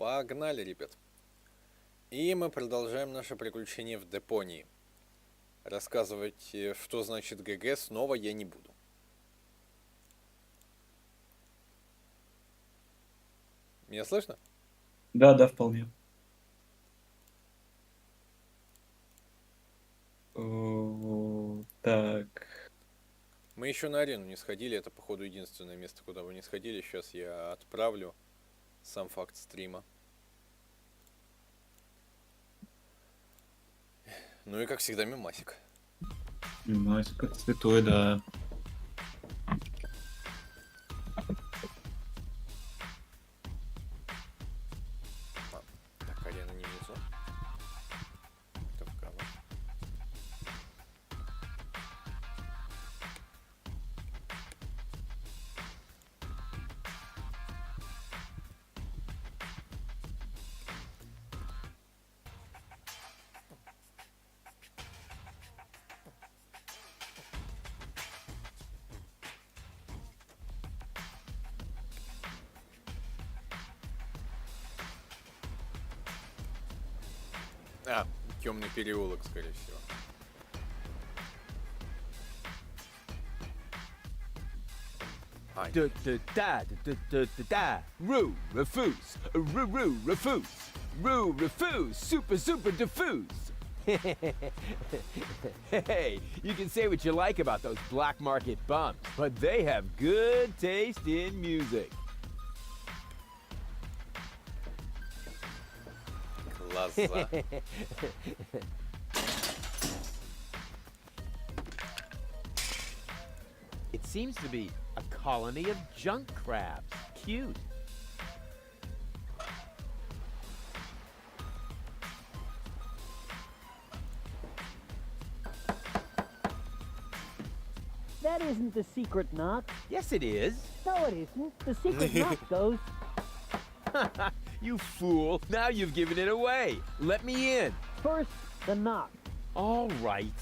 Погнали, ребят. И мы продолжаем наше приключение в Депонии. Рассказывать, что значит ГГ, снова я не буду. Меня слышно? Да, да, вполне. Так. Мы еще на арену не сходили, это, походу, единственное место, куда вы не сходили. Сейчас я отправлю сам факт стрима. Ну и, как всегда, мемасик. Мемасик, это святой, да. Так, арена не внизу. Это вправо. А, темный переулок, скорее всего. А, Roo, refuse, roo, refuse, roo, refuse, super diffuse. Hey, you can say what you like about those black market bums, but they have good taste in music. глаза. It seems to be a colony of junk crabs. Cute. That isn't the secret knock. Yes, it is. No, it isn't. The secret knock goes... You fool. Now you've given it away. Let me in. First, the knock. All right.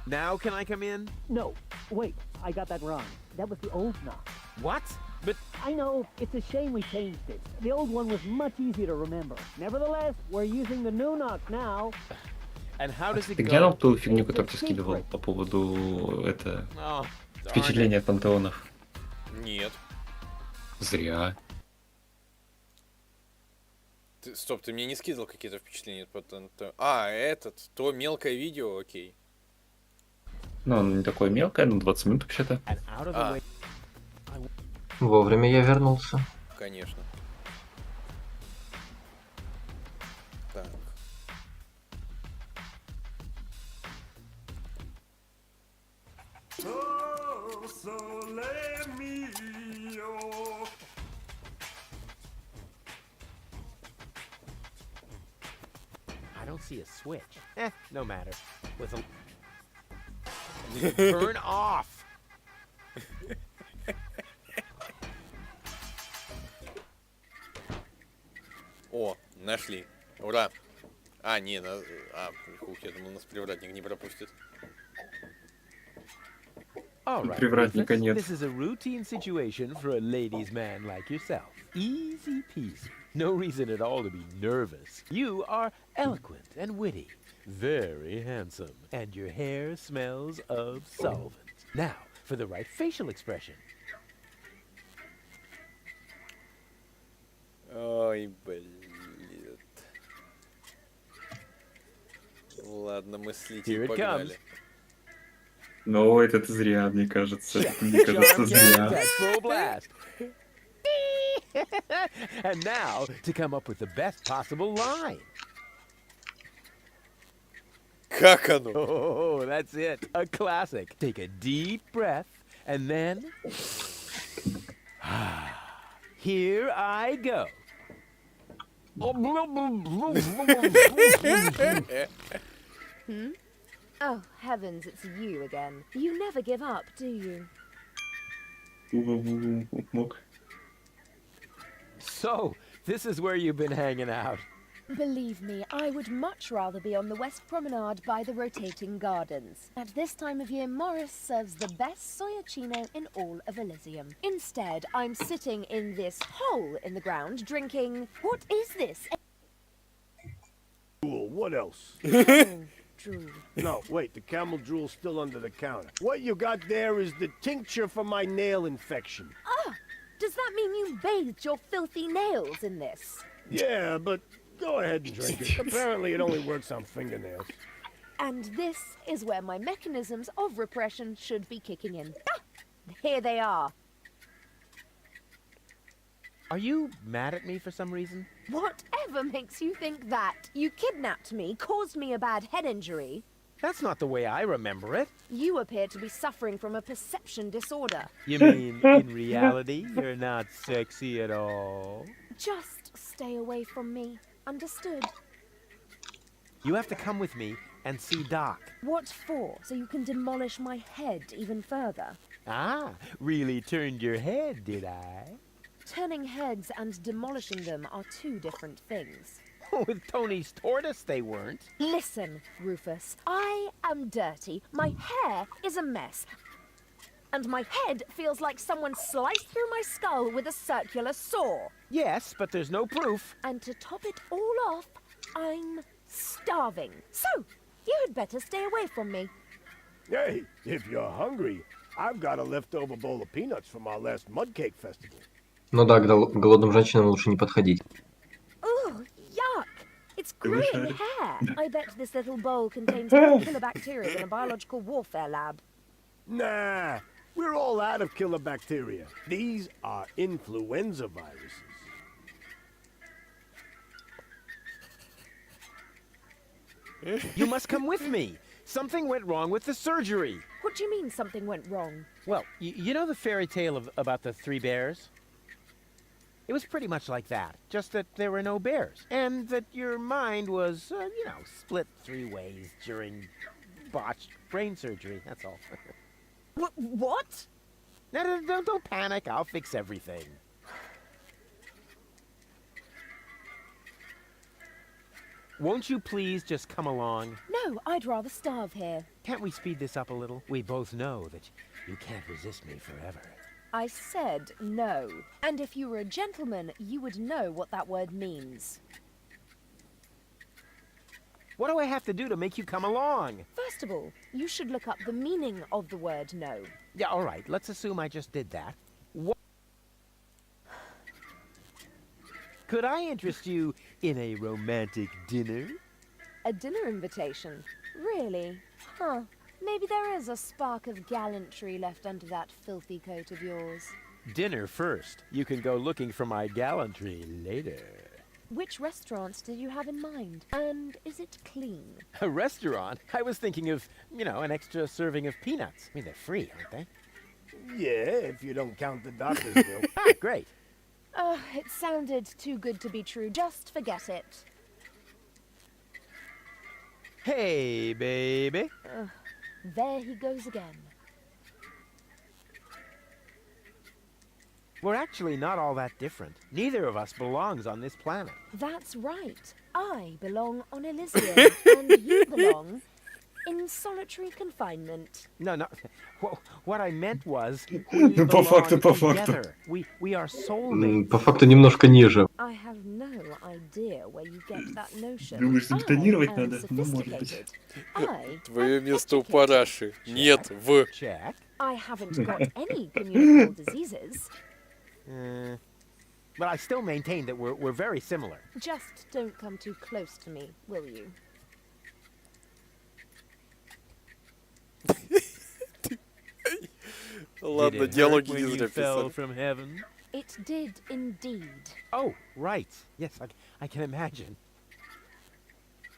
Now can I come in? No, wait, I got that wrong. That was the old knock. What? But I know, it's a shame we changed it. The old one was much easier to remember. Nevertheless, we're using the new knock now. and how does it Ты go? глянул ту фигню, которую ты скидывал по поводу это Oh, darn впечатления it. от пантеонов? Нет. Зря. Стоп, ты мне не скидывал какие-то впечатления? А, то мелкое видео, окей. Ну, оно не такое мелкое, но 20 минут вообще-то. And out of the А. way. Вовремя я вернулся. Конечно. Так. I don't see a switch. No matter. With a turn off. О, нашли. Ура. А, не, хух, я думал, нас привратник не пропустит. All right, Привратника Rufus, нет. this is a routine situation for a ladies' man like yourself. Easy peasy. No reason at all to be nervous. You are eloquent and witty, very handsome, and your hair smells of solvent. Now, for the right facial expression. Ой, блин. Ладно, мыслитель, Here it погнали. Но это ты зря, мне кажется. Это, мне кажется, Charm зря. cannon at full blast. And now to come up with the best possible line. Как оно? Oh, that's it. A classic. Take a deep breath and then. Here I go. Oh, heavens, it's you again. You never give up, do you? Мог. So, this is where you've been hanging out. Believe me, I would much rather be on the West Promenade by the rotating gardens. At this time of year, Morris serves the best soyacino in all of Elysium. Instead, I'm sitting in this hole in the ground drinking... What is this? Drool, what else? Camel drool. No, wait, the camel drool's still under the counter. What you got there is the tincture for my nail infection. Ah! Does that mean you bathed your filthy nails in this? Yeah, but go ahead and drink it. Apparently it only works on fingernails. And this is where my mechanisms of repression should be kicking in. Ah! Here they are. Are you mad at me for some reason? Whatever makes you think that? You kidnapped me, caused me a bad head injury. That's not the way I remember it. You appear to be suffering from a perception disorder. You mean, in reality, you're not sexy at all? Just stay away from me. Understood? You have to come with me and see Doc. What for? So you can demolish my head even further? Ah, really turned your head, did I? Turning heads and demolishing them are two different things. With Tony's tortoise, they weren't. Listen, Rufus, I am dirty, my hair is a mess, and my head feels like someone sliced through my skull with a circular saw. Yes, but there's no proof. And to top it all off, I'm starving. So, you had better stay away from me. Hey, if you're hungry, I've got a leftover bowl of peanuts from our last mud cake festival. Ну да, голодным женщинам лучше не подходить. Ugh, yuck! It's growing шаришь? hair. I bet this little bowl contains more killer bacteria than a biological warfare lab. Nah, we're all out of killer bacteria. These are influenza viruses. You must come with me. Something went wrong with the surgery. What do you mean something went wrong? Well, you know the fairy tale about the three bears? It was pretty much like that, just that there were no bears, and that your mind was, split three ways during botched brain surgery, that's all. What? No, don't panic, I'll fix everything. Won't you please just come along? No, I'd rather starve here. Can't we speed this up a little? We both know that you can't resist me forever. I said no. And if you were a gentleman, you would know what that word means. What do I have to do to make you come along? First of all, you should look up the meaning of the word no. Yeah, all right, let's assume I just did that. Could I interest you in a romantic dinner? A dinner invitation? Really? Huh. Maybe there is a spark of gallantry left under that filthy coat of yours. Dinner first. You can go looking for my gallantry later. Which restaurant did you have in mind? And is it clean? A restaurant? I was thinking of, an extra serving of peanuts. I mean, they're free, aren't they? Yeah, if you don't count the doctor's bill. Ah, great. It sounded too good to be true. Just forget it. Hey, baby. There he goes again. We're actually not all that different. Neither of us belongs on this planet. That's right. I belong on Elysium, and you belong in solitary confinement. No. What I meant was, we По факту, по belong факту. together. We are soulmates. По факту немножко ниже. I have no idea where you get that notion. Думаешь, I интонировать am надо? Ну, может быть. sophisticated. I Твое am место у educated. параши. Нет, в... Check. I haven't got any communicable diseases. But I still maintain that we're very similar. Just don't come too close to me, will you? Ладно, Did it диалоги hurt не when you зря fell писали. from heaven? It did indeed. Oh, right. Yes, I can imagine.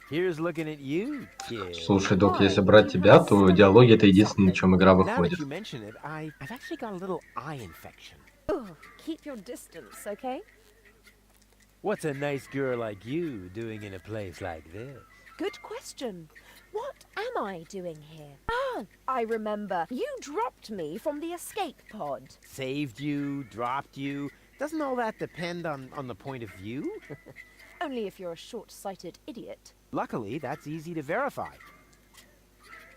Here's looking at you, kid. Слушай, Док, если брать тебя, то диалоги это единственное, на чем игра Now that выходит. you mention it, I've actually got a little eye infection. Ugh, keep your distance, okay? What's a nice girl like you doing in a place like this? Good question. What am I doing here? Ah, I remember. You dropped me from the escape pod. Saved you, dropped you. Doesn't all that depend on the point of view? Only if you're a short-sighted idiot. Luckily, that's easy to verify.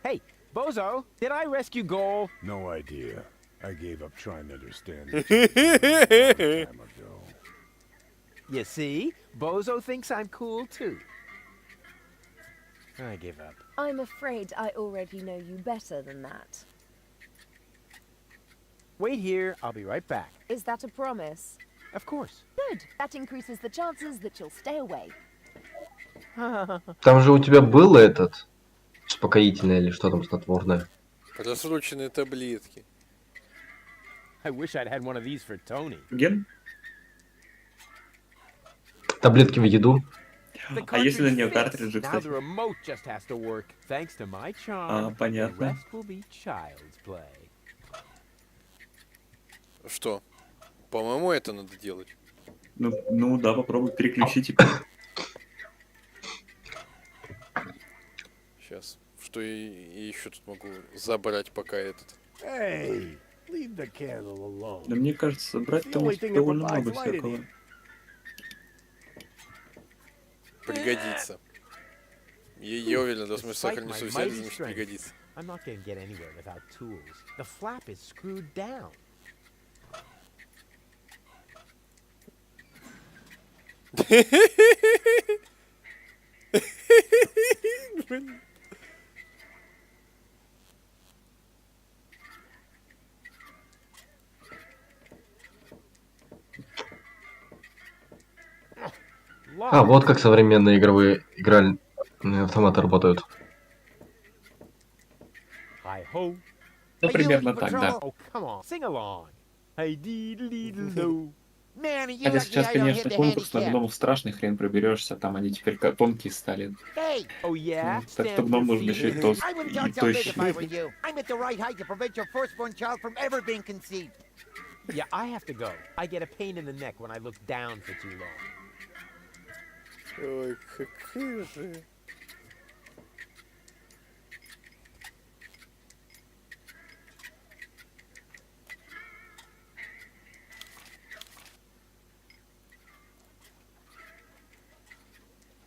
Hey, Bozo, did I rescue Goal? No idea. I gave up trying to understand it a long time ago. You see? Bozo thinks I'm cool, too. I give up. I'm afraid I already know you better than that. Wait here, I'll be right back. Is that a promise? Of course. Good. That increases the chances that you'll stay away. Там же у тебя было этот успокоительное или что там снотворное? Просроченные таблетки. I wish I'd had one of these for Tony. Ген? Таблетки в еду. The А если на нее cartridge картриджи, fits. Now кстати? the remote just has to work. Thanks to my charm, the понятно. rest will be child's play. Что? По-моему, это надо делать. Ну да, попробуй переключи теперь. Сейчас. Что я еще тут могу забрать, пока этот... Hey, leave the candle alone. Да мне кажется, брать там довольно много всякого. Пригодится. Я уверен, да, в смысле, Despite сахарный my суицид, mighty значит, strength, пригодится. I'm not going to get anywhere without tools. The flap is screwed down. А, вот как современные игровые игральные автоматы работают. Hi ho. Ну, примерно так, да. Oh, come on, sing along. Hey, diddle-diddle-do. Man, you Хотя сейчас, lucky I don't конечно, hit the конкурс на handicap. гномов страшный, хрен проберешься, там они теперь тонкие стали. Oh yeah? Так что Stand гном your нужно еще и feet. толстый, I wouldn't и talk so big if I were тощий. you. I'm at the right height to prevent your firstborn child from ever being conceived. Yeah, I have to go. I get a pain in the neck when I look down for too long. Ой, какая же...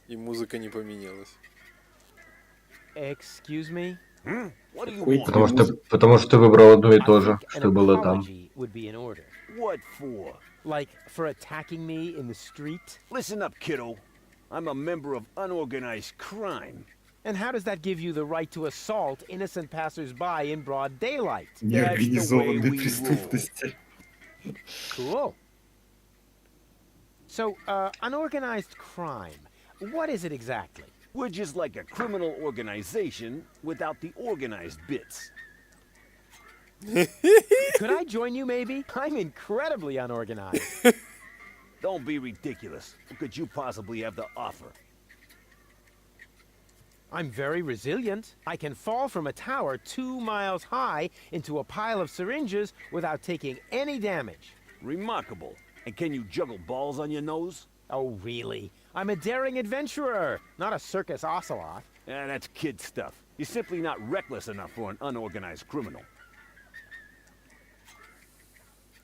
И музыка не поменялась. Excuse me? What do you Какой want? Потому что ты выбрал одно и I то же, think что an было там. apology would be in order. What for? Like for attacking me in the street? Listen up, kiddo. I'm a member of unorganized crime. And how does that give you the right to assault innocent passers-by in broad daylight? Неорганизованной we преступности. Cool. So, unorganized crime. What is it exactly? We're just like a criminal organization without the organized bits. Could I join you, maybe? I'm incredibly unorganized. Don't be ridiculous. What could you possibly have to offer? I'm very resilient. I can fall from a tower 2 miles high into a pile of syringes without taking any damage. Remarkable. And can you juggle balls on your nose? Oh, really? I'm a daring adventurer, not a circus ocelot. That's kid stuff. You're simply not reckless enough for an unorganized criminal.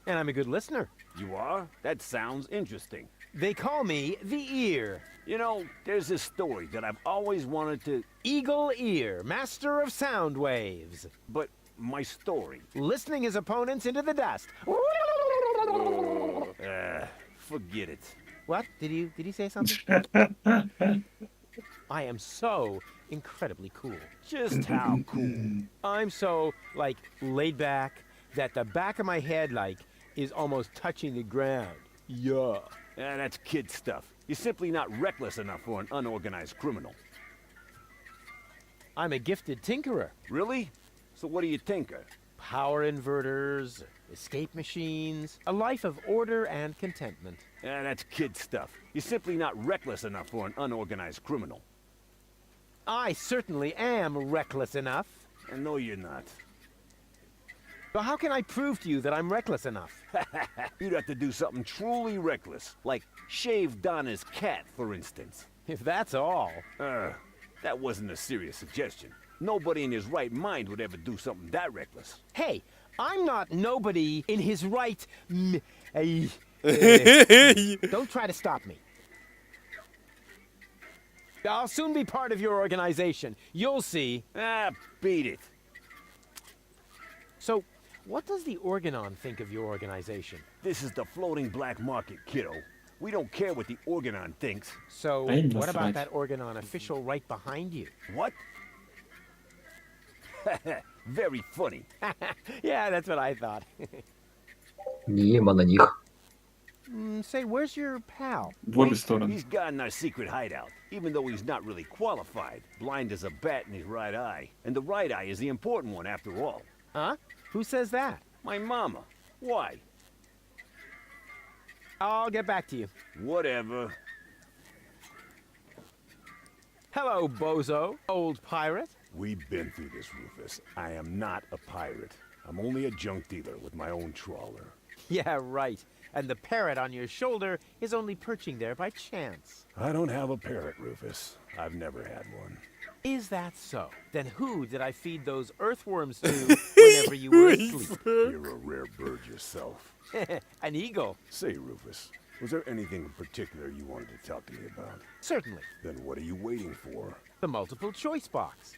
And I'm a good listener. You are? That sounds interesting. They call me the Ear. You know, there's this story that I've always wanted to... Eagle Ear, master of sound waves. But my story... Listening his opponents into the dust. Forget it. What? Did he say something? I am so incredibly cool. Just how cool. I'm so, like, laid back that the back of my head, like, is almost touching the ground. Yeah. That's kid stuff. You're simply not reckless enough for an unorganized criminal. I'm a gifted tinkerer. Really? So what do you tinker? Power inverters, escape machines, a life of order and contentment. That's kid stuff. You're simply not reckless enough for an unorganized criminal. I certainly am reckless enough. No, you're not. So how can I prove to you that I'm reckless enough? You'd have to do something truly reckless, like shave Donna's cat, for instance. If that's all. That wasn't a serious suggestion. Nobody in his right mind would ever do something that reckless. Hey, I'm not nobody in his right... Don't try to stop me. I'll soon be part of your organization. You'll see. Ah, beat it. So, what does the Organon think of your organization? This is the floating black market, kiddo. We don't care what the Organon thinks. So, I'm what about right. that Organon official right behind you? What? Very funny. Yeah, that's what I thought. Мимо на них. Say, where's your pal? В обе стороны. He's got in our secret hideout, even though he's not really qualified. Blind as a bat in his right eye. And the right eye is the important one after all. Huh? Who says that? My mama. Why? I'll get back to you. Whatever. Hello, bozo, old pirate. We've been through this, Rufus. I am not a pirate. I'm only a junk dealer with my own trawler. Yeah, right. And the parrot on your shoulder is only perching there by chance. I don't have a parrot, Rufus. I've never had one. Is that so? Then who did I feed those earthworms to whenever you were asleep? You're a rare bird yourself. An eagle. Say, Rufus, was there anything in particular you wanted to talk to me about? Certainly. Then what are you waiting for? The multiple choice box.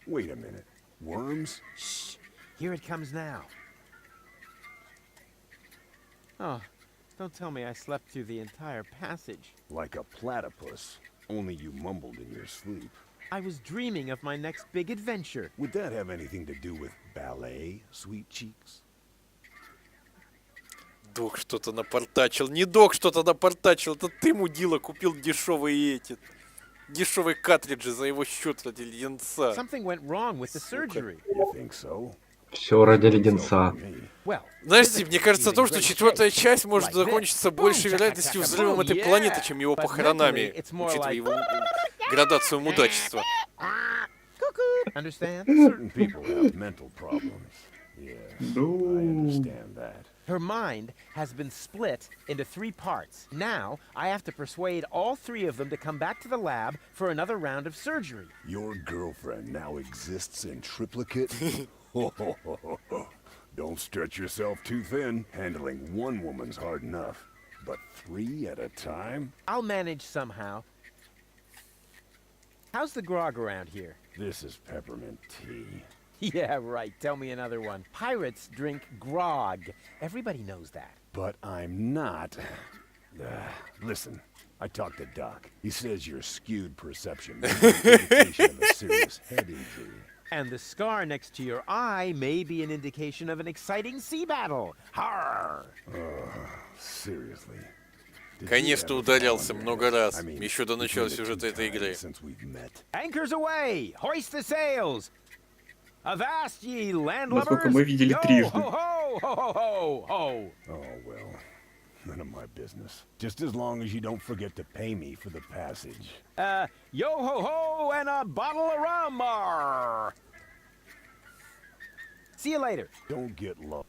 Wait a minute. Worms? Shh. Here it comes now. Oh, don't tell me I slept through the entire passage. Like a platypus. Only you mumbled in your sleep. I was dreaming of my next big adventure. Would that have anything to do with ballet, sweet cheeks? Док что-то напортачил. Не док что-то напортачил. Это ты, мудила, купил дешевые дешевые картриджи за его счет ради леденца. Something went wrong with the surgery. You think so? Все ради леденца. Well, Знаешь, Стив, мне кажется, то, что четвертая часть может закончиться большей вероятностью взрывом этой планеты, чем его похоронами, учитывая его градацию мудачества. understand? Certain people have mental problems. Yeah, I understand that. Her mind has been split into 3 parts. Now, I have to persuade all 3 of them to come back to the lab for another round of surgery. Your girlfriend now exists in triplicate? Don't stretch yourself too thin. Handling one woman's hard enough. But 3 at a time? I'll manage somehow. How's the grog around here? This is peppermint tea. Yeah, right. Tell me another one. Pirates drink grog. Everybody knows that. But I'm not. Listen, I talked to Doc. He says your skewed perception may be an indication of a serious head injury. And the scar next to your eye may be an indication of an exciting sea battle. Harr! Seriously. Конечно, ударялся много раз, еще до начала сюжета этой игры. Anchors away! Hoist the sails! Avast ye Насколько landlubbers! мы видели трижды. Ho ho ho ho ho ho! Oh, well, none of my business. Just as long as you don't forget to pay me for the passage. Yo ho ho and a bottle of rum! Arr. See you later. Don't get low.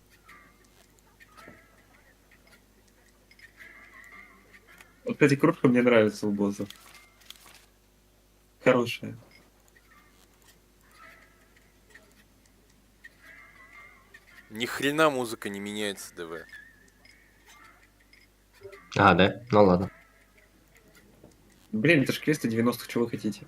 Вот эта кружка мне нравится у босса. Хорошая. Ни хрена музыка не меняется, ДВ. А, да? Ну ладно. Блин, это ж квесты 90-х, чего вы хотите?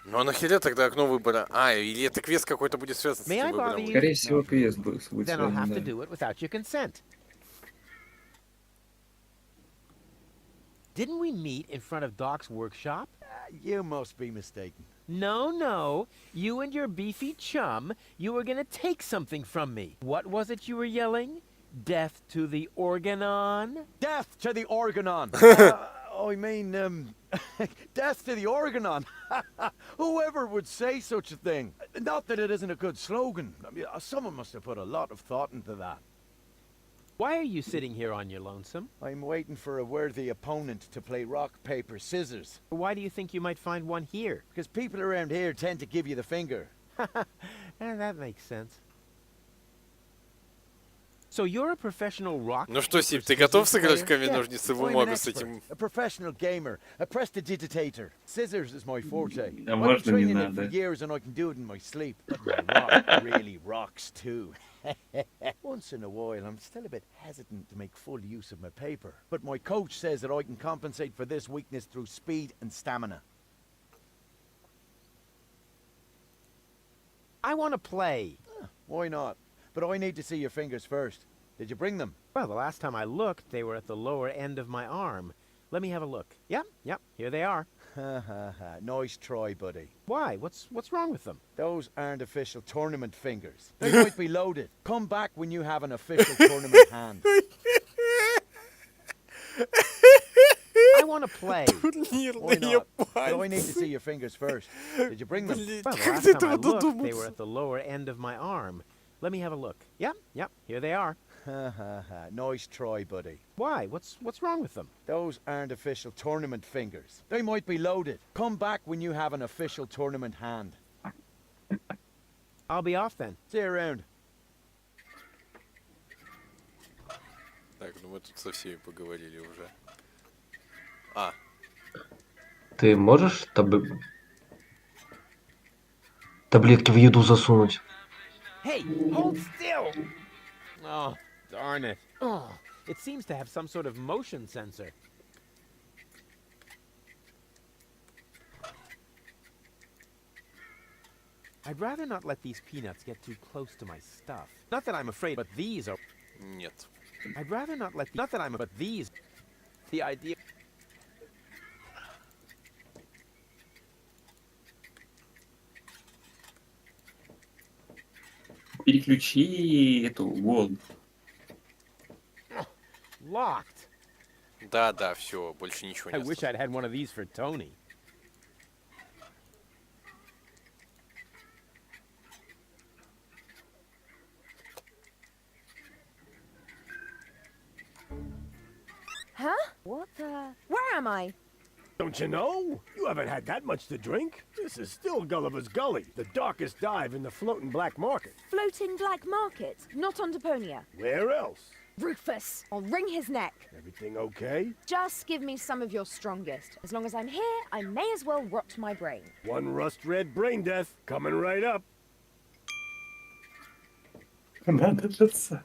Ну а нахера тогда окно выбора? А, или это квест какой-то будет связан с May I этим bother выбором? you? Скорее всего, квест будет Then I'll have to связан, да. do it without your consent. Didn't we meet in front of Doc's workshop? You must be mistaken. No, no. You and your beefy chum, you were gonna take something from me. What was it you were yelling? Death to the Organon? Death to the Organon! I mean, death to the Organon! Whoever would say such a thing? Not that it isn't a good slogan. I mean, someone must have put a lot of thought into that. Why are you sitting here on your lonesome? I'm waiting for a worthy opponent to play rock, paper, scissors. Why do you think you might find one here? Because people around here tend to give you the finger. That makes sense. So you're a professional rock. Ну что, Стив, ты готов сыграть в камень-ножницы-бумагу с этим? A professional gamer, a prestidigitator. Scissors is my forte. А I've been можно не training it for надо? years and I can do it in my sleep. But my rock really rocks too. Once in a while, I'm still a bit hesitant to make full use of my paper. But my coach says that I can compensate for this weakness through speed and stamina. I want to play. Why not? But I need to see your fingers first. Did you bring them? Well, the last time I looked, they were at the lower end of my arm. Let me have a look. Yep, here they are. Ha ha ha. Nice try, buddy. Why? What's wrong with them? Those aren't official tournament fingers. They might be loaded. Come back when you have an official tournament hand. I want to play. Why not? But I need to see your fingers first. Did you bring them? Well, the last time I looked, they were at the lower end of my arm. Let me have a look. Yep, here they are. Ha ha ha. Nice try, buddy. Why? What's wrong with them? Those aren't official tournament fingers. They might be loaded. Come back when you have an official tournament hand. I'll be off then. See you around. Так, ну мы тут со всеми поговорили уже. Ты можешь таблетки в еду засунуть? Hey, hold still! Oh, darn it. Oh, it seems to have some sort of motion sensor. I'd rather not let these peanuts get too close to my stuff. Not that I'm afraid, but these are... Нет. I'd rather not let... Not that I'm... But these... The idea... Переключи эту вон. Locked. Да, все, больше ничего I не wish осталось. I'd had one of these for Tony. Huh? What the? Where am I? Don't you know? You haven't had that much to drink. This is still Gulliver's Gully, the darkest dive in the floating black market. Floating black market? Not on Deponia. Where else? Rufus, I'll wring his neck. Everything okay? Just give me some of your strongest. As long as I'm here, I may as well rot my brain. One rust-red brain death coming right up. Надо отца.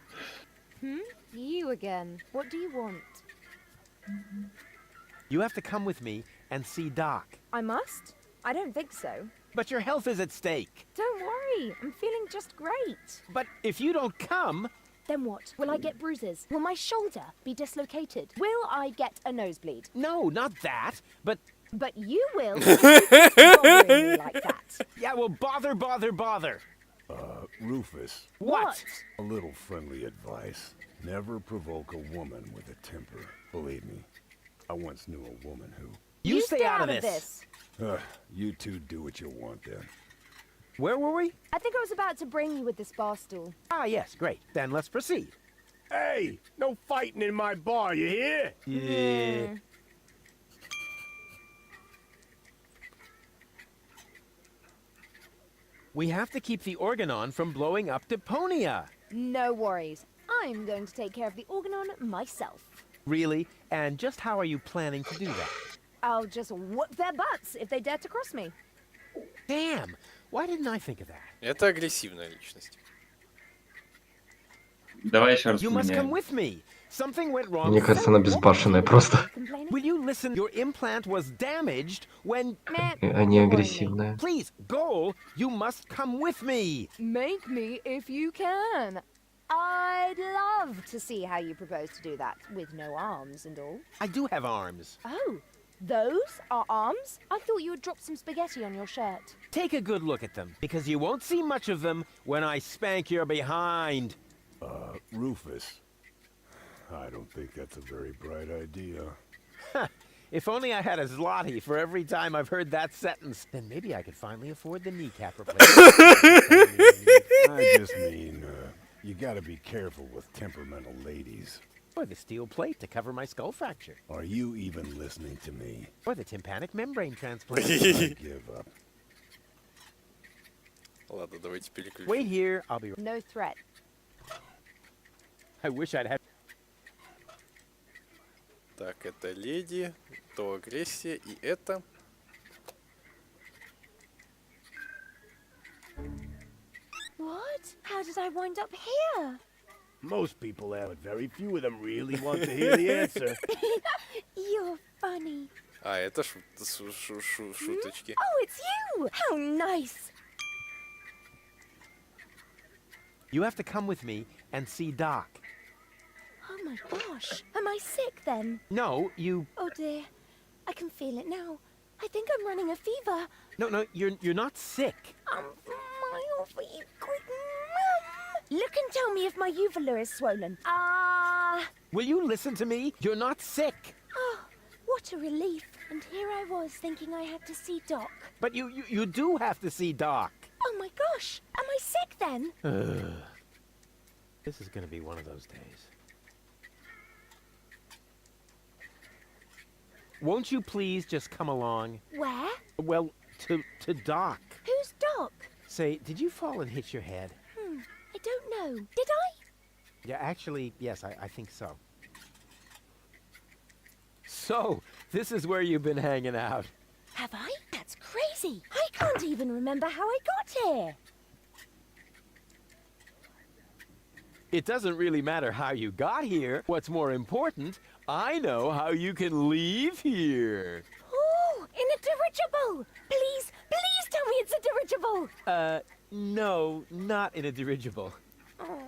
You again. What do you want? You have to come with me and see Doc. I must? I don't think so. But your health is at stake. Don't worry, I'm feeling just great. But if you don't come... Then what? Will I get bruises? Will my shoulder be dislocated? Will I get a nosebleed? No, not that. But you will. If you keep bothering me like that. yeah, well, bother. Rufus, What? a little friendly advice. Never provoke a woman with a temper. Believe me, I once knew a woman who... You stay out of this. You two do what you want then. Where were we? I think I was about to bring you with this bar stool. Ah, yes, great. Then let's proceed. Hey, no fighting in my bar, you hear? Yeah. We have to keep the organ on from blowing up Deponia. No worries. I'm going to take care of the organon myself. Really? And just how are you planning to do that? I'll just whoop their butts if they dare to cross me. Damn! Why didn't I think of that? Это агрессивная личность. Давай еще раз You must come поменяем. with me. Something went wrong. Мне кажется, она безбашенная просто. Complaining? Will you listen? Your implant was damaged when... Meh. Они агрессивные. Please, Goal, you must come with me. Make me if you can. I'd love to see how you propose to do that, with no arms and all. I do have arms. Oh, those are arms? I thought you had dropped some spaghetti on your shirt. Take a good look at them, because you won't see much of them when I spank your behind. Rufus, I don't think that's a very bright idea. If only I had a zloty for every time I've heard that sentence, then maybe I could finally afford the kneecap replacement. I just mean, you gotta be careful with temperamental ladies. Or the steel plate to cover my skull fracture. Are you even listening to me? Or the tympanic membrane transplant. I give up. Ладно, давайте переключим. Wait here, I'll be... No threat. I wish I'd had... Так, это леди, то агрессия, и это... What? How did I I wind up here? Most people have, but very few of them really want to hear the answer. You're funny. А, это шуточки. Oh, it's you! How nice! You have to come with me and see Doc. Oh my gosh. Am I sick then? No, you... Oh dear. I can feel it now. I think I'm running a fever. No, you're not sick. My feet quick. Look and tell me if my uvula is swollen. Will you listen to me? You're not sick. Oh, what a relief. And here I was thinking I had to see Doc. But you do have to see Doc. Oh my gosh. Am I sick then? This is gonna be one of those days. Won't you please just come along? Where? Well, to Doc. Who's Doc? Say, did you fall and hit your head? I don't know. Did I? Yeah, actually, yes, I think so. So, this is where you've been hanging out. Have I? That's crazy. I can't even remember how I got here. It doesn't really matter how you got here. What's more important, I know how you can leave here. Oh, in a dirigible. Please tell me it's a dirigible. No, not in a dirigible. Oh.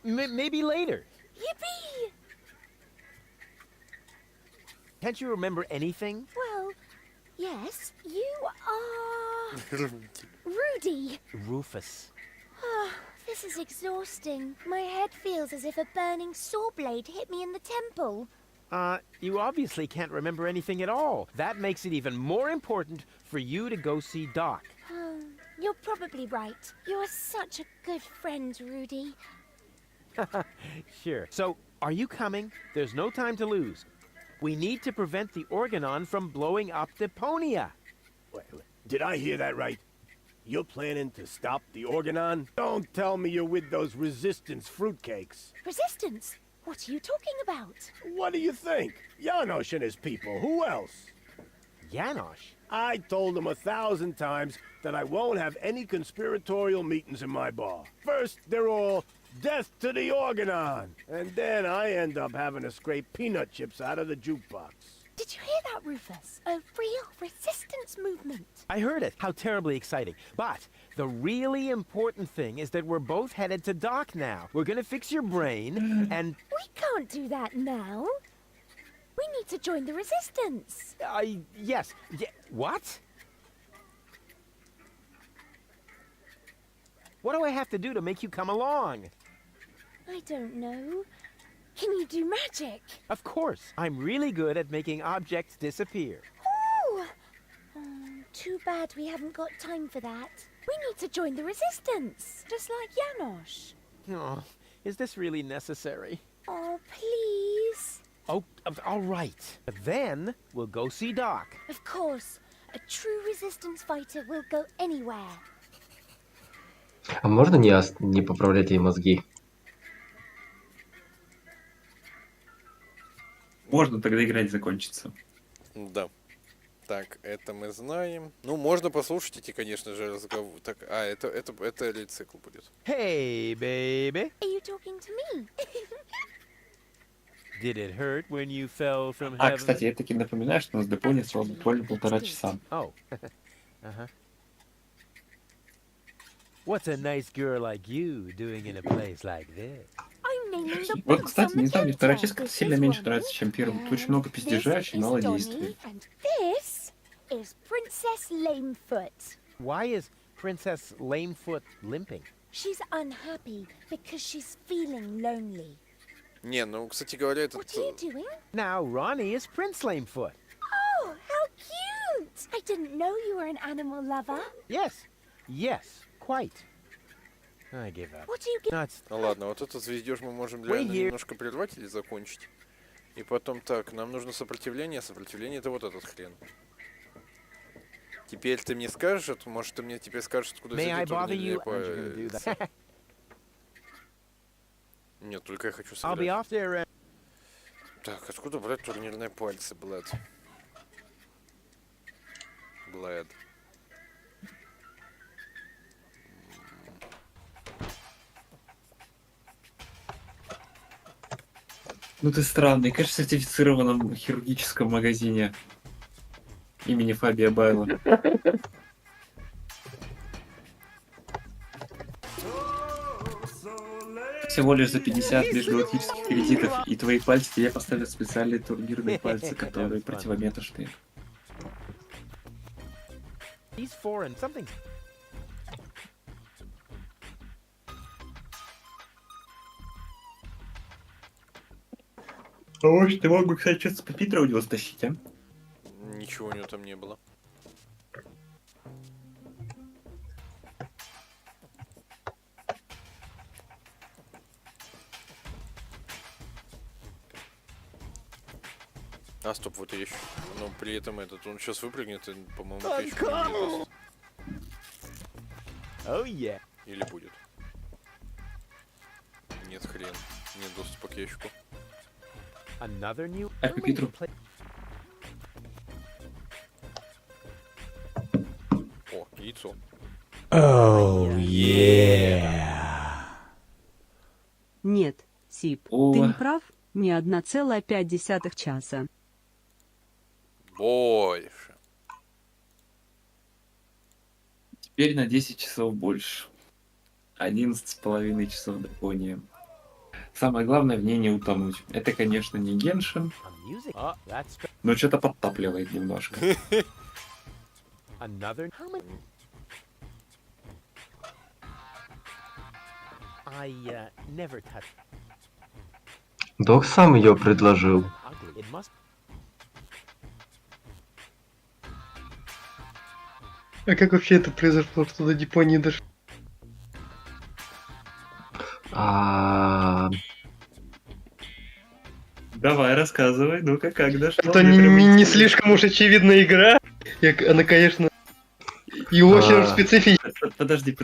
Maybe later. Yippee! Can't you remember anything? Well, yes, you are... Rudy. Rufus. Oh, this is exhausting. My head feels as if a burning saw blade hit me in the temple. You obviously can't remember anything at all. That makes it even more important for you to go see Doc. You're probably right. You're such a good friend, Rudy. Sure. So, are you coming? There's no time to lose. We need to prevent the Organon from blowing up Deponia. Wait, did I hear that right? You're planning to stop the Organon? Don't tell me you're with those resistance fruitcakes. Resistance? What are you talking about? What do you think? Janosch and his people. Who else? Janosch? I told him 1,000 times that I won't have any conspiratorial meetings in my bar. First, they're all death to the Organon. And then I end up having to scrape peanut chips out of the jukebox. Did you hear that, Rufus? A real resistance movement. I heard it. How terribly exciting. But the really important thing is that we're both headed to Doc now. We're gonna fix your brain, and... We can't do that now. We need to join the resistance. Yes. What? What do I have to do to make you come along? I don't know. Can you do magic? Of course. I'm really good at making objects disappear. Ooh! Oh, too bad we haven't got time for that. We need to join the resistance, just like Janosch. Oh, is this really necessary? Oh, please. Oh, all right. But then we'll go see Doc. Of course. A true resistance fighter will go anywhere. А можно не поправлять ей мозги? Можно, тогда играть закончится. Да. Так, это мы знаем. Ну, можно послушать эти, конечно же, разговоры. Так, это рецикл будет. Hey, baby. Are you talking to me? Did it hurt when you fell from А, heaven? кстати, я таки напоминаю, что у нас Deponia срок буквально 1,5 часа. Oh. Uh-huh. What's a nice girl like you doing in a place like this? I'm naming the Вот, books кстати, on the не знаю, мне вторая counter. часть как-то This сильно is меньше one. нравится, чем первая. Тут очень много пиздежа, очень мало This is действий. Donnie, and this is Princess Lamefoot. Why is Princess Lamefoot limping? She's unhappy because she's feeling lonely. Не, ну, кстати говоря, этот... What are you doing? Now Ronnie is Prince Lamefoot. Oh, how cute! I didn't know you were an animal lover. Yes, quite. I give up. What do you get? That's... Ну ладно, вот этот звездеж мы можем Wait реально here. немножко прервать или закончить. И потом так, нам нужно сопротивление, а сопротивление это вот этот хрен. Теперь ты мне скажешь, может ты мне теперь скажешь, откуда May I взять bother турнир you? Aren't you gonna do that? Нет, только я хочу I'll be сыграть. off there. Так, откуда брать турнирные пальцы, Блэд? Ну ты странный, конечно, в сертифицированном хирургическом магазине имени Фабия Байла. Всего лишь за 50 межгалактических кредитов и твои пальцы тебе поставят специальные турнирные пальцы, которые противометочные. He's foreign. Something. Ой, ты мог бы, кстати, что-то с Пепитра у него стащить, а? Ничего у него там не было. А, стоп, вот вещь. Но при этом он сейчас выпрыгнет и, по-моему, печку не даст. Oh yeah. Или будет. Нет, хрен. Нет доступа к ящику. Another new. А к Пепитру? О, яйцо. Oh yeah. Нет, Сип, О. ты не прав, не 1,5 часа. Больше. Теперь на 10 часов больше. 11,5 часов Deponia. Самое главное в ней не утонуть. Это, конечно, не Геншин, Music. Oh, that's но что-то подтапливает немножко. another. How many? I never touched. Док сам ее предложил. Ugly. It must. А как вообще это произошло, что до Депонии дошло? Давай, рассказывай, ну-ка, как дошло? Это не слишком уж очевидная игра. Она, конечно, и очень специфичная. Подожди,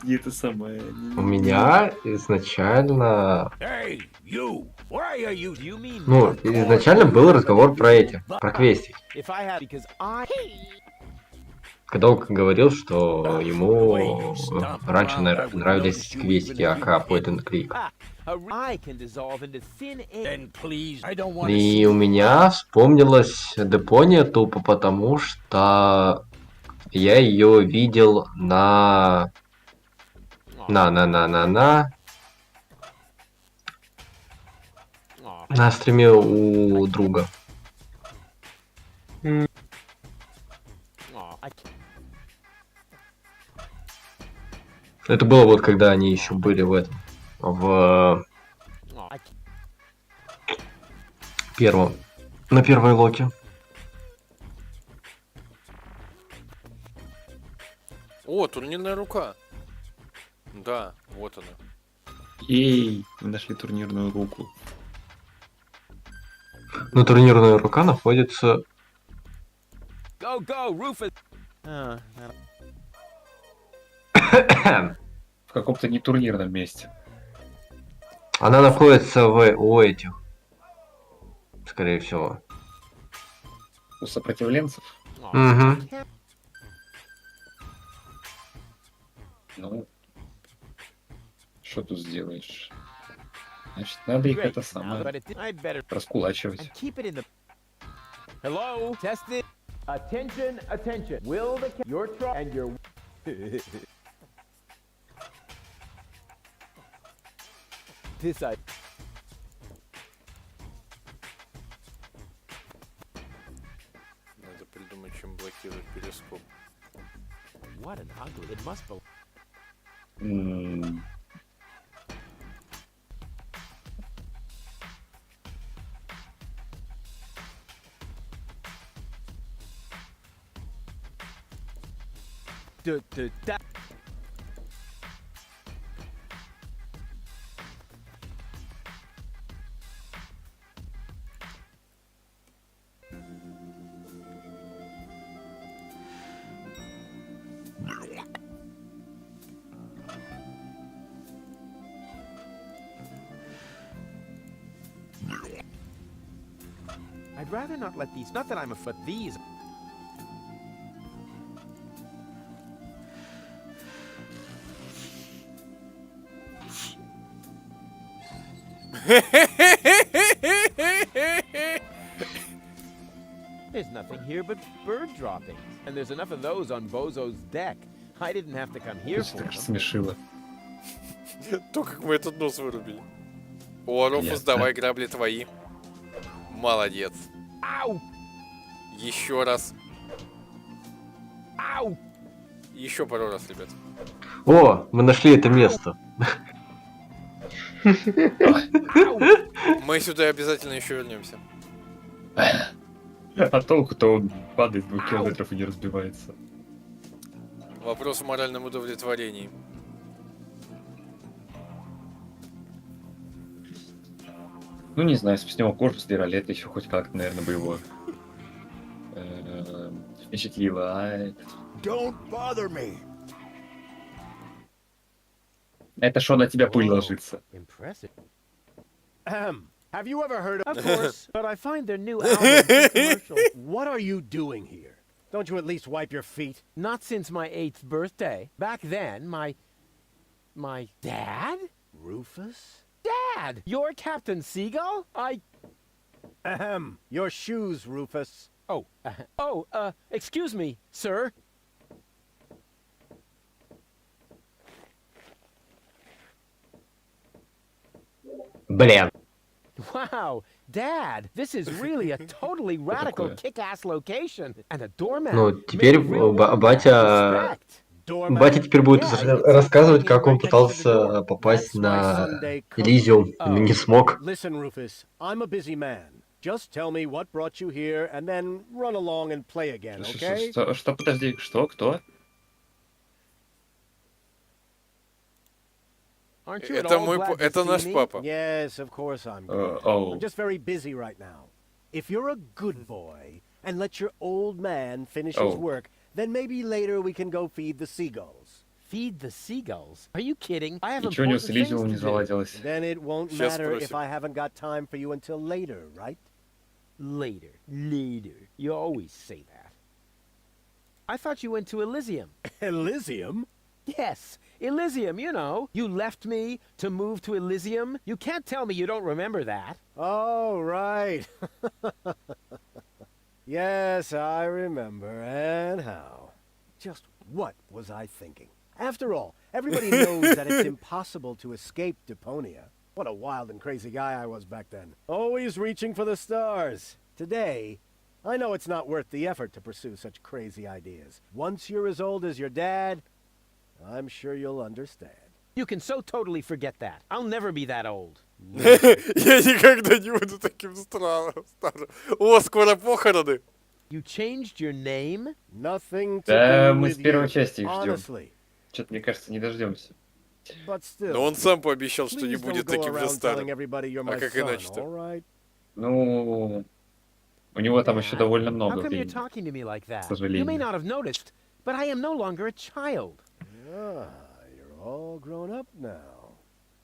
не это самое. У меня изначально... Hey, you! Why are you? You mean? Ну, изначально был разговор про про квестики. If I had, because I. Когда он говорил, что ему раньше нравились квестики АК Point and Click. I can dissolve into thin air. Then please, I don't want to И у меня вспомнилась Депония тупо потому, что я ее видел на стриме у друга. Aw, I can't. Это было вот когда они еще были в этом, в Aw, I can't. первом, на первой локе. О, турнирная рука. Да, вот она. Эй, мы нашли турнирную руку. Но турнирная рука находится... Go, go, Rufus. В каком-то нетурнирном месте. Она находится у этих, скорее всего. У сопротивленцев? Угу. Ну, что тут сделаешь? Значит, надо их это самое I'd better раскулачивать. and keep it in the. Hello, test it. Attention, attention. Will the your truck and your. This I. Надо придумать, чем блокировать перископ. What an ugly. It must be. Da. I'd rather not let these. Not that I'm a foot. These. nothing here but bird droppings. And there's enough of those on Bozo's deck. I didn't have to come here for Так them. смешило. То, как мы этот нос вырубили. О, Руфус, Ясно. давай, грабли твои. Молодец. Ау! Еще раз. Ау! Еще пару раз, ребят. О, мы нашли это место. Мы сюда обязательно еще вернемся. А толку-то он падает с 2 километров и не разбивается. Вопрос в моральном удовлетворении. Ну, не знаю, если бы с него кожу сдирали, это еще хоть как-то, наверное, бы его впечатлило, а Don't bother me. это что на тебя пыль Whoa, ложится. Impressive. Have you ever heard of... Of course, but I find their new album too commercial. What are you doing here? Don't you at least wipe your feet? Not since my 8th birthday. Back then, my dad? Rufus? Dad! You're Captain Seagull? Your shoes, Rufus. Excuse me, sir. Блин. Wow, Dad, this is really a totally radical такое? kick-ass location. And a doormat. Ну, теперь made real батя теперь будет рассказывать, как он пытался попасть на Элизиум, но не смог. Listen, Rufus, I'm a busy man. Just tell me what brought you here, and then run along and play again, okay? Что, подожди, что, кто? Aren't you at Это all мой, glad to это see наш me? папа. Yes, of course I'm good. Oh. I'm just very busy right now. If you're a good boy and let your old man finish his Oh. work, then maybe later we can go feed the seagulls. Feed the seagulls? Are you kidding? I have Ничего у него important с things Элизиумом не to do. заладилось. Then it won't Сейчас matter if спросим. I haven't got time for you until later, right? Later. You always say that. I thought you went to Elysium. Elysium? Yes, Elysium, you know. You left me to move to Elysium. You can't tell me you don't remember that. Oh, right. Yes, I remember. And how? Just what was I thinking? After all, everybody knows that it's impossible to escape Deponia. What a wild and crazy guy I was back then. Always reaching for the stars. Today, I know it's not worth the effort to pursue such crazy ideas. Once you're as old as your dad, I'm sure you'll understand. You can so totally forget that. I'll never be that old. Я никогда не буду таким старым. О, скоро похороны. You changed your name? Nothing to Да, do мы with с первой you, части их ждем. honestly. Что-то, мне кажется, не дождемся. But still, Но он сам пообещал, что не please будет don't go таким же around telling старым. everybody you're my А как son, иначе-то? all right? Ну, у него там еще довольно How много come you're времени. talking to me like that? сожалению. You may not have noticed, but I am no longer a child. Ah, you're all grown up now.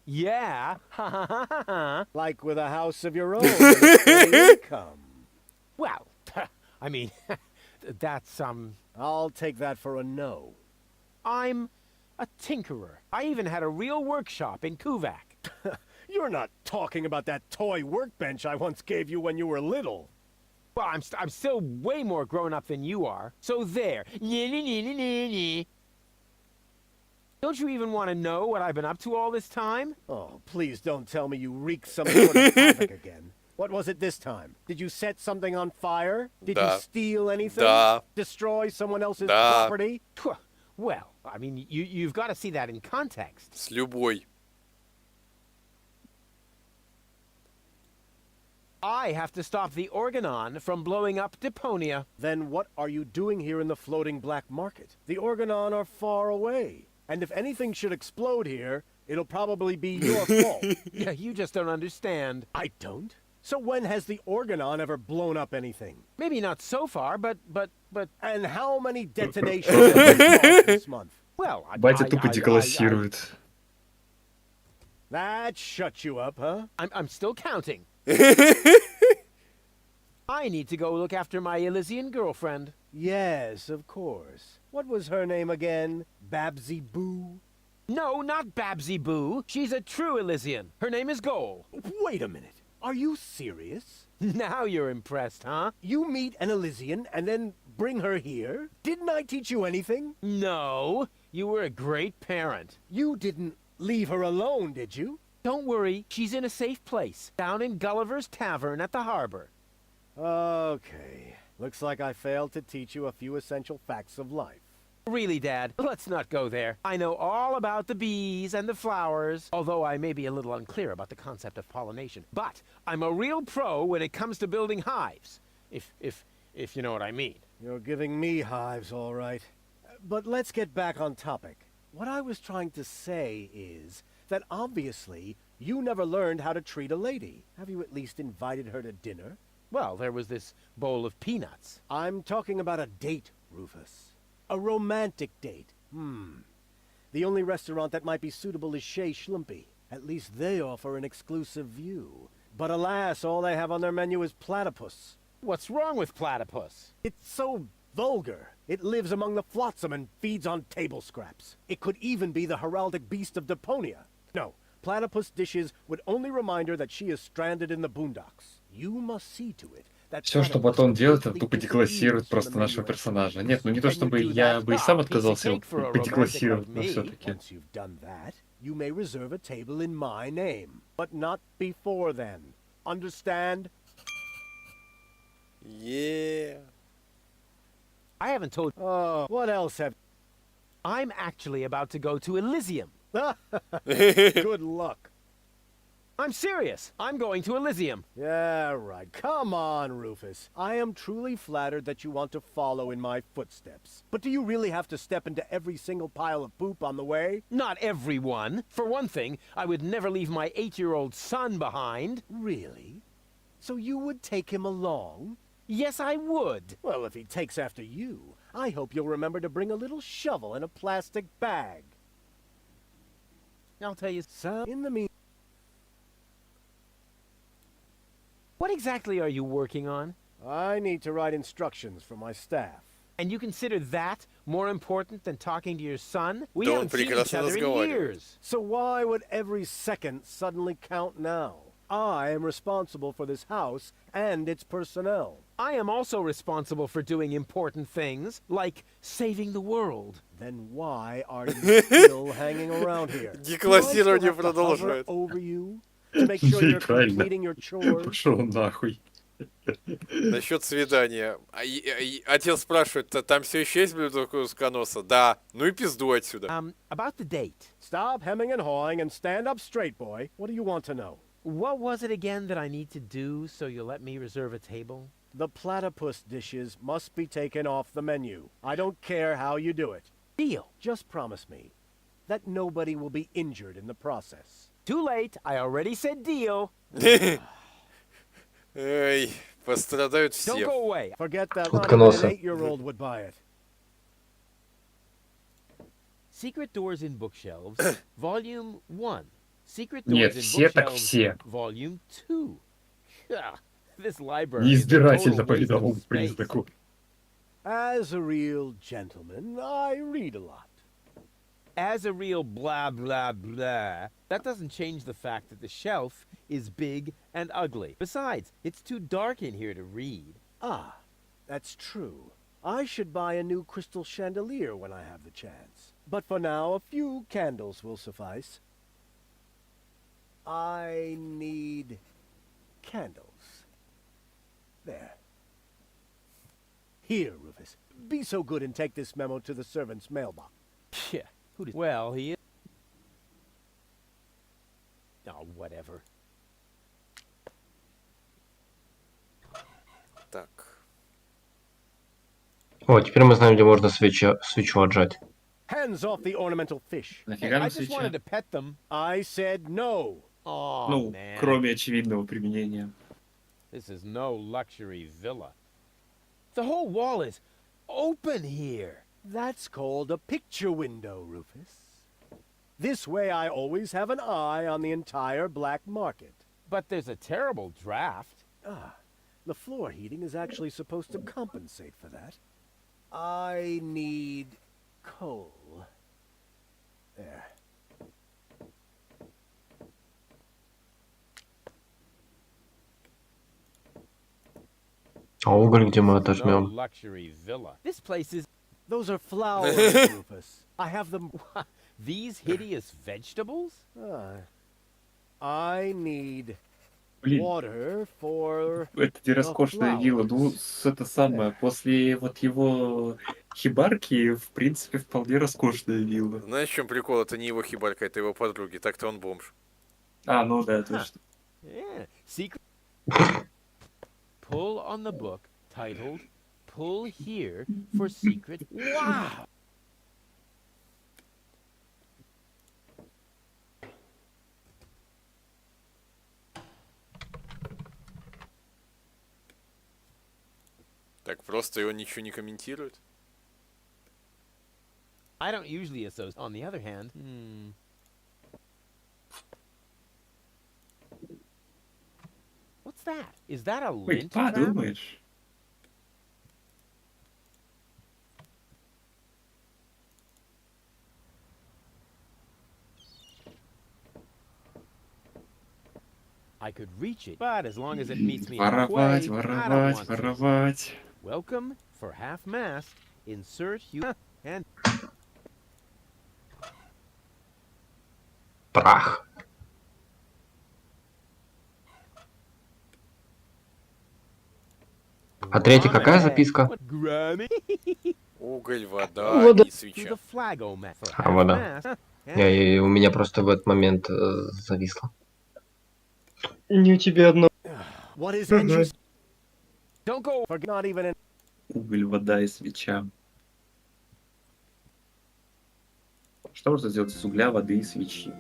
Yeah. Ha ha ha ha ha. Like with a house of your own and a steady income. Well, I mean, that's, I'll take that for a no. I'm a tinkerer. I even had a real workshop in Kuvak. You're not talking about that toy workbench I once gave you when you were little. Well, I'm still way more grown up than you are. So there. Don't you even want to know what I've been up to all this time? Oh, please don't tell me you wreaked some sort of havoc again. What was it this time? Did you set something on fire? Did Да. you steal anything? Да. Destroy someone else's Да. property? Well, I mean, you've got to see that in context. С любой. I have to stop the Organon from blowing up Deponia. Then what are you doing here in the floating black market? The Organon are far away. And if anything should explode here, it'll probably be your fault. Yeah, you just don't understand. I don't? So when has the Organon ever blown up anything? Maybe not so far, but... And how many detonations have you caused this month? Well, Батя тупо деколассирует. That shut you up, huh? I'm still counting. I need to go look after my Elysian girlfriend. Yes, of course. What was her name again? Babsy Boo? No, not Babsy Boo. She's a true Elysian. Her name is Goal. Wait a minute. Are you serious? Now you're impressed, huh? You meet an Elysian and then bring her here? Didn't I teach you anything? No, you were a great parent. You didn't leave her alone, did you? Don't worry, she's in a safe place, down in Gulliver's Tavern at the harbor. Okay. Looks like I failed to teach you a few essential facts of life. Really, Dad, let's not go there. I know all about the bees and the flowers, although I may be a little unclear about the concept of pollination. But I'm a real pro when it comes to building hives, if you know what I mean. You're giving me hives, all right. But let's get back on topic. What I was trying to say is that obviously you never learned how to treat a lady. Have you at least invited her to dinner? Well, there was this bowl of peanuts. I'm talking about a date, Rufus. A romantic date. The only restaurant that might be suitable is Chez Schlumpy. At least they offer an exclusive view. But alas, all they have on their menu is platypus. What's wrong with platypus? It's so vulgar. It lives among the flotsam and feeds on table scraps. It could even be the heraldic beast of Deponia. No, platypus dishes would only remind her that she is stranded in the boondocks. You must see to it. Все, что Батон делает, это тупо деклассирует просто нашего персонажа. Нет, ну не то чтобы я бы и сам отказался его подеклассировать, но все-таки. Once you've done that, you may reserve a table in my name, but not before then. Understand? Yeah. I haven't told. Oh, what else have? I'm actually about to go to Elysium. Good luck. I'm serious. I'm going to Elysium. Yeah, right. Come on, Rufus. I am truly flattered that you want to follow in my footsteps. But do you really have to step into every single pile of poop on the way? Not everyone. For one thing, I would never leave my 8-year-old son behind. Really? So you would take him along? Yes, I would. Well, if he takes after you, I hope you'll remember to bring a little shovel and a plastic bag. I'll tell you. So, in the meantime... What exactly are you working on? I need to write instructions for my staff. And you consider that more important than talking to your son? We Да он haven't seen each прекрасно other in разговаривает. years. So why would every second suddenly count now? I am responsible for this house and its personnel. I am also responsible for doing important things, like saving the world. Then why are you still hanging around here? Do I still Деклассирование have to hover продолжает. over you to make sure you're Правильно. completing your chores? Пошел нахуй. Насчет свидания. Отец спрашивает, там все еще есть блюдо узконоса? Да. Ну и пизду отсюда. About the date. Stop hemming and hawing and stand up straight, boy. What do you want to know? What was it again that I need to do so you'll let me reserve a table? The platypus dishes must be taken off the menu. I don't care how you do it. Deal. Just promise me that nobody will be injured in the process. Too late. I already said deal. Эй, пострадают Don't все. go away. Forget that. Not even Утконоса. an 8-year-old would buy it. Secret Doors in Bookshelves, Volume 1. Secret Doors Нет, in все так Bookshelves, все. Volume 2. This library is a Неизбирательно total по waste of видовому space. признаку. As a real gentleman, I read a lot. As a real blah blah blah, that doesn't change the fact that the shelf is big and ugly. Besides, it's too dark in here to read. Ah, that's true. I should buy a new crystal chandelier when I have the chance. But for now, a few candles will suffice. I need candles. There. Here, Rufus. Be so good and take this memo to the servant's mailbox. Yeah, who does? Well, he is. Oh, whatever. Так. О, теперь мы знаем, где можно свечу отжать. Hands off the ornamental fish. Нафига I нам just wanted свеча? to pet them. I said no. Oh, Ну, man. кроме очевидного применения. This is no luxury villa. The whole wall is open here. That's called a picture window, Rufus. This way I always have an eye on the entire black market. But there's a terrible draft. Ah, the floor heating is actually supposed to compensate for that. I need coal. There. А уголь где мы No отожмем? luxury villa. This place is. Those are flowers, Rufus. I have them. These hideous vegetables? I need Блин, water for это не роскошная вилла. Ну, это самое, после вот его хибарки, в принципе, вполне роскошная вилла. Знаешь, в чем прикол? Это не его хибарка, это его подруги. Так-то он бомж. А, ну да, точно. Yeah. Secret. Pull on the book titled Pull Here for Secret. Wow! Так просто, и он ничего не комментирует? I don't usually associate. On the other hand, what's that? Is that a Ой, lint trap? подумаешь. I could reach it, but as long as it meets me Воровать, halfway, I don't воровать, want to. воровать. Welcome for half-mast. Insert you and Прах. А третья какая записка? Grammy Уголь, вода и to свеча. the flagomat for А, вода. half-mast. У меня просто в этот момент зависло. Не у тебя одно. what is it? You Don't go. for not even an Уголь, вода и свеча. Что можно сделать из угля, воды и свечи?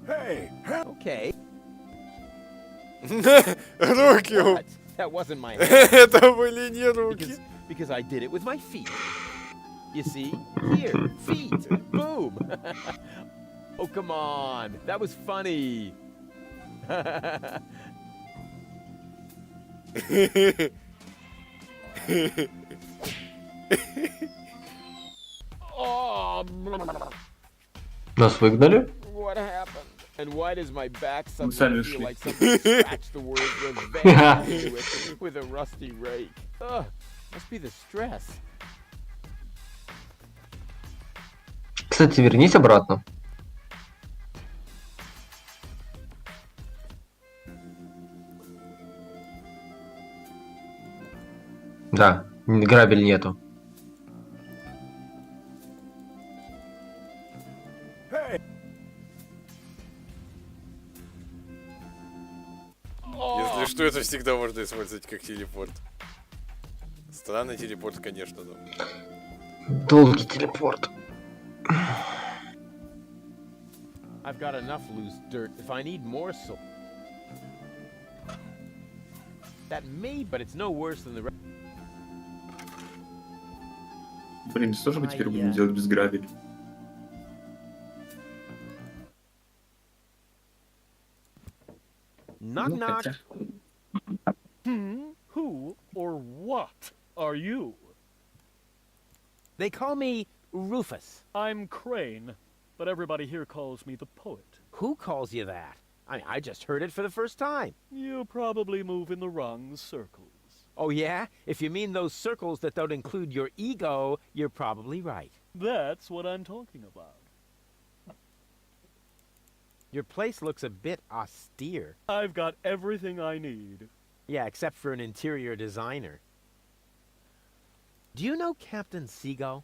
hey. Okay. Руки! What? That wasn't my hand. Это были не руки. Because I did it with my feet. You see? Here, feet. Boom. Oh, come on. That was funny. Oh, Нас выгнали? what happened? And why does my back сами suddenly feel ушли. like somebody scratched the word revenge into it with a rusty rake? Ugh, must be the stress. Кстати, вернись обратно. Да, грабель нету. Если что, это всегда можно использовать как телепорт. Странный телепорт, конечно, но... Долгий телепорт. I've got enough loose dirt. If I need more soil, that may, but it's no worse than the rest. Блин, что же мы теперь будем делать без грабель? Knock, Ну, knock. хотя... Who or what are you? They call me Rufus. I'm Crane, but everybody here calls me the poet. Who calls you that? I just heard it for the first time. You probably move in the wrong circles. Oh, yeah? If you mean those circles that don't include your ego, you're probably right. That's what I'm talking about. Your place looks a bit austere. I've got everything I need. Yeah, except for an interior designer. Do you know Captain Seagull?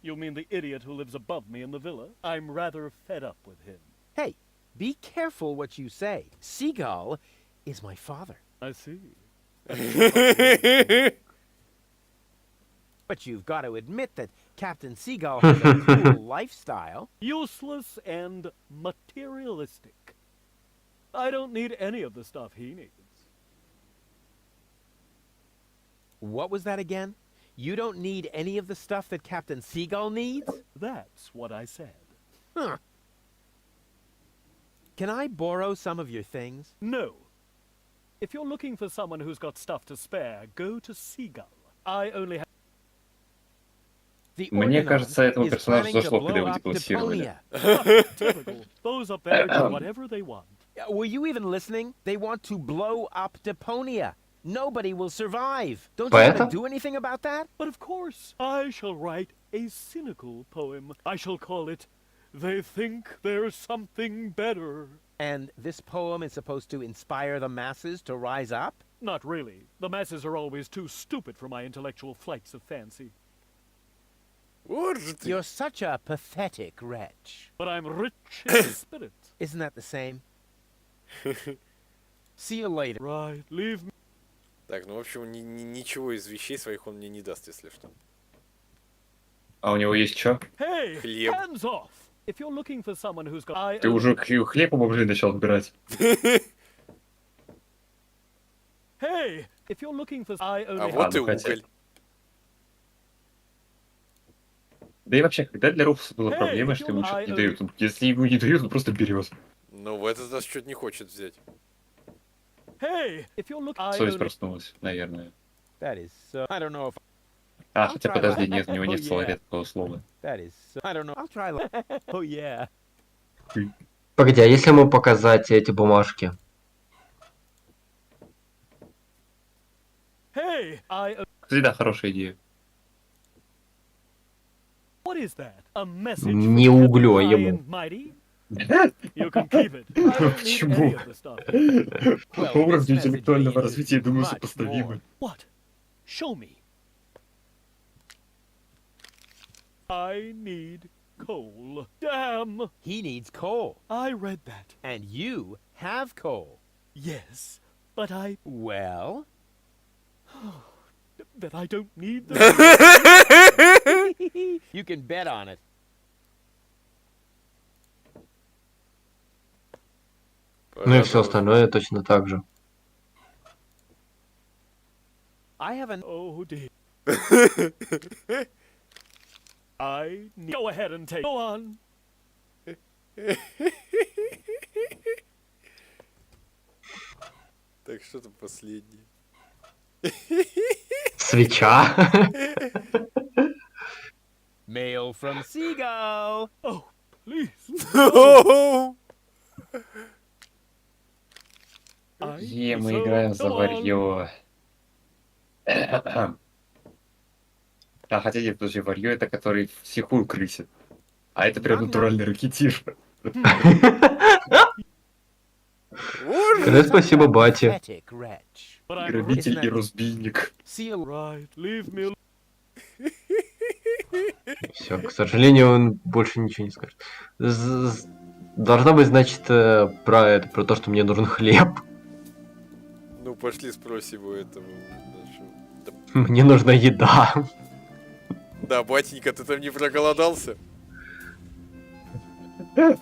You mean the idiot who lives above me in the villa? I'm rather fed up with him. Hey, be careful what you say. Seagull is my father. I see. But you've got to admit that Captain Seagull has a cool lifestyle. Useless and materialistic. I don't need any of the stuff he needs. What was that again? You don't need any of the stuff that Captain Seagull needs? That's what I said. Huh. Can I borrow some of your things? No. If you're looking for someone who's got stuff to spare, go to Seagull. I only have... Мне кажется, этому персонажу зашло, когда его деклассировали. Typical. Those up there do whatever they want. Were you even listening? They want to blow up Deponia. Nobody will survive. Don't you want to do anything about that? But of course, I shall write a cynical poem. I shall call it, They Think There's Something Better. And this poem is supposed to inspire the masses to rise up? Not really. The masses are always too stupid for my intellectual flights of fancy. You're such a pathetic wretch. But I'm rich in spirit. Isn't that the same? See you later. Right, leave me. Так, ну в общем, ничего из вещей своих он мне не даст, если что. А у него есть что? Hey, Хлеб. hands off! If you're looking for someone who's got... Ты уже хлеб у бомжей начал отбирать. Hey, if you're looking for... А вот и уголь. Да и вообще, когда для Руфуса была проблема, что ему что-то не дают? Если ему не дают, он просто берет. Ну, в этот раз что-то не хочет взять. Совесть проснулась, наверное. That is so... I don't know if... А, хотя подожди, нет, у него нет словаря такого слова. That is so... I don't know. I'll try... Oh, yeah. Погоди, а если ему показать эти бумажки? Кстати, да, хорошая идея. Не углё ему. Почему? По уровню интеллектуального развития, думаю, сопоставимы. Show me. I need coal. Damn! He needs coal. I read that. And you have coal. Yes, but I... Well? That I don't need them. You can bet on it. Ну и все остальное точно так же. I have an... Oh dear. I need... Go ahead and take... Go on. Так, что там последнее? Свеча. Mail from Seagull. Oh, please. Мы играем за варьё. А хотя нет, подожди, варьё это который всехую крысит. А это прям натуральный ракетир. Скажи спасибо бате. Грабитель и разбийник. Все, к сожалению, он больше ничего не скажет. Должна быть, значит, про то, что мне нужен хлеб. Ну, пошли спросим у этого. Мне нужна еда. Да, батенька, ты там не проголодался?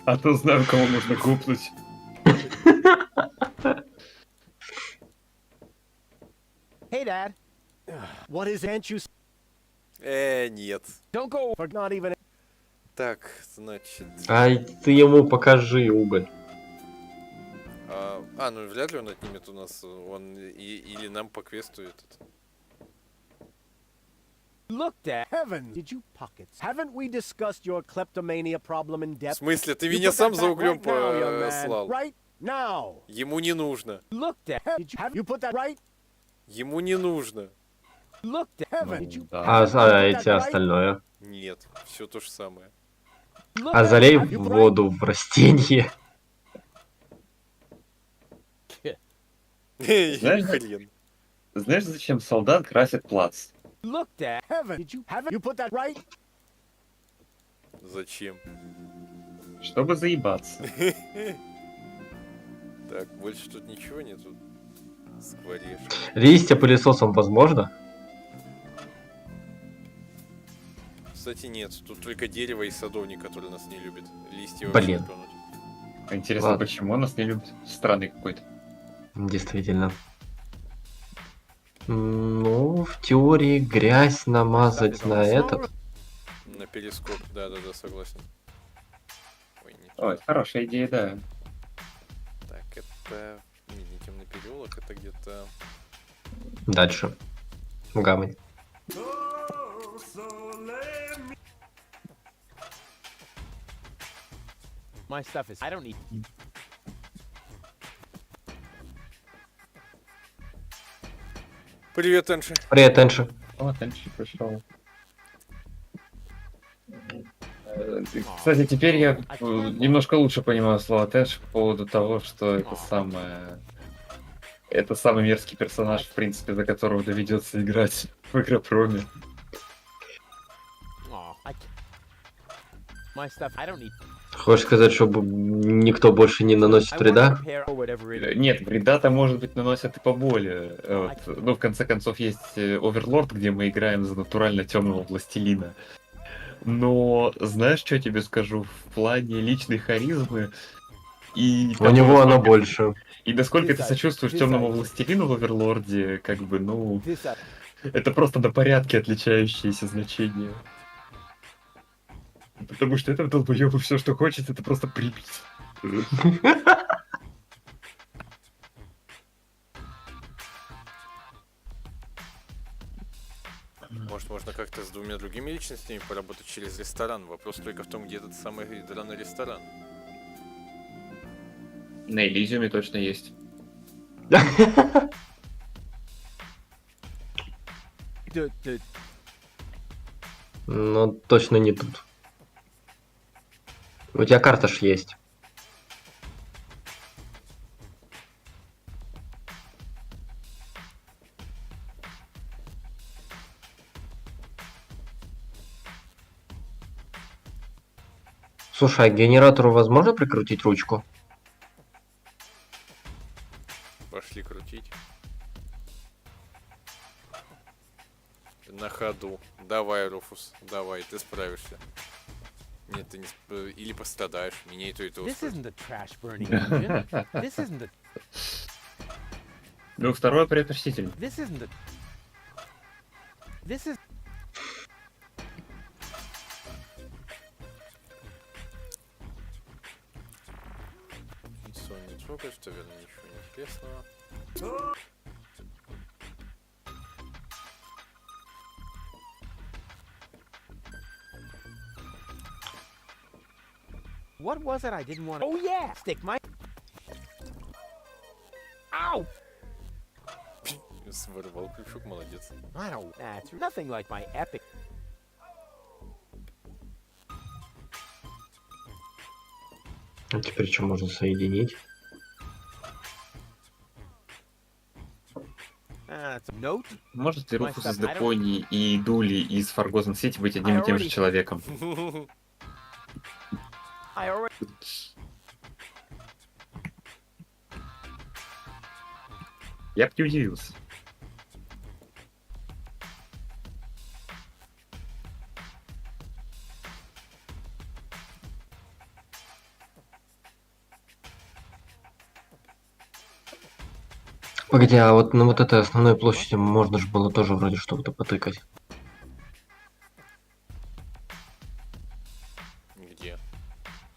А то знаю, кого можно купнуть. Hey, Dad. What is Anchu? Нет. Don't go for not even... Так, значит... Ай, ты ему покажи уголь. Ну вряд ли он отнимет у нас. Он или нам по квесту этот. Look, Dad. Heaven, did you pockets? Haven't we discussed your kleptomania problem in depth? В смысле, ты меня сам за углем послал? Right now. Ему не нужно. Look, Dad. Did you put that right? Ему не нужно. Look, Dad. Did you... А эти остальное? Нет, все то же самое. А залей воду в растение. Знаешь, зачем солдат красит плац? Look, Dad. Did you put that right? Зачем? Чтобы заебаться. Так, больше тут ничего нету. Скворечек. Листья пылесосом возможно? Кстати, нет. Тут только дерево и садовник, который нас не любит. Листья вообще не тронут. Интересно, ладно. Почему он нас не любит? Странный какой-то. Действительно. Ну, в теории грязь намазать на этот. На перископ, да, согласен. Ой, хорошая идея, да. Так, это не темный переулок, это где-то... Дальше. Гамань. My stuff is... I don't need... Привет, Энши. Привет, Энши. Вот Энши пришел. Кстати, теперь я немножко лучше понимаю слова Тэнш по поводу того, что это самый мерзкий персонаж, в принципе, за которого доведется играть в Игропроме. Хочешь сказать, чтобы никто больше не наносит вреда? Нет, вреда-то, может быть, наносят и поболее. Вот. Ну, в конце концов, есть Оверлорд, где мы играем за натурально темного властелина. Но знаешь, что я тебе скажу? В плане личной харизмы и У него оно больше. И насколько ты сочувствуешь темному властелину в Оверлорде, как бы, ну, это просто на порядке отличающиеся значения. Потому что это долбоёбу все, что хочет, это просто прибить. Может, можно как-то с двумя другими личностями поработать через ресторан. Вопрос только в том, где этот самый драный ресторан. На Элизиуме точно есть. Но точно не тут. У тебя карта ж есть. Слушай, а к генератору возможно прикрутить ручку? Пошли крутить. На ходу. Давай, Руфус, давай, ты справишься. Нет, ты не или пострадаешь. Меня и то устроит. Ну, второе предпочтительно. Лицо не трогать, наверное, ничего интересного. What was it I didn't want to... Oh, yeah! Stick my... Ow! Своровал крючок, молодец. I don't... That's nothing like my epic... А теперь что можно соединить? Может ли Руфус из Депонии и Дули из Фаргозен Сити быть одним и тем же человеком? Я бы не удивился. Погоди, а вот на вот этой основной площади можно же было тоже вроде что-то потыкать. Где?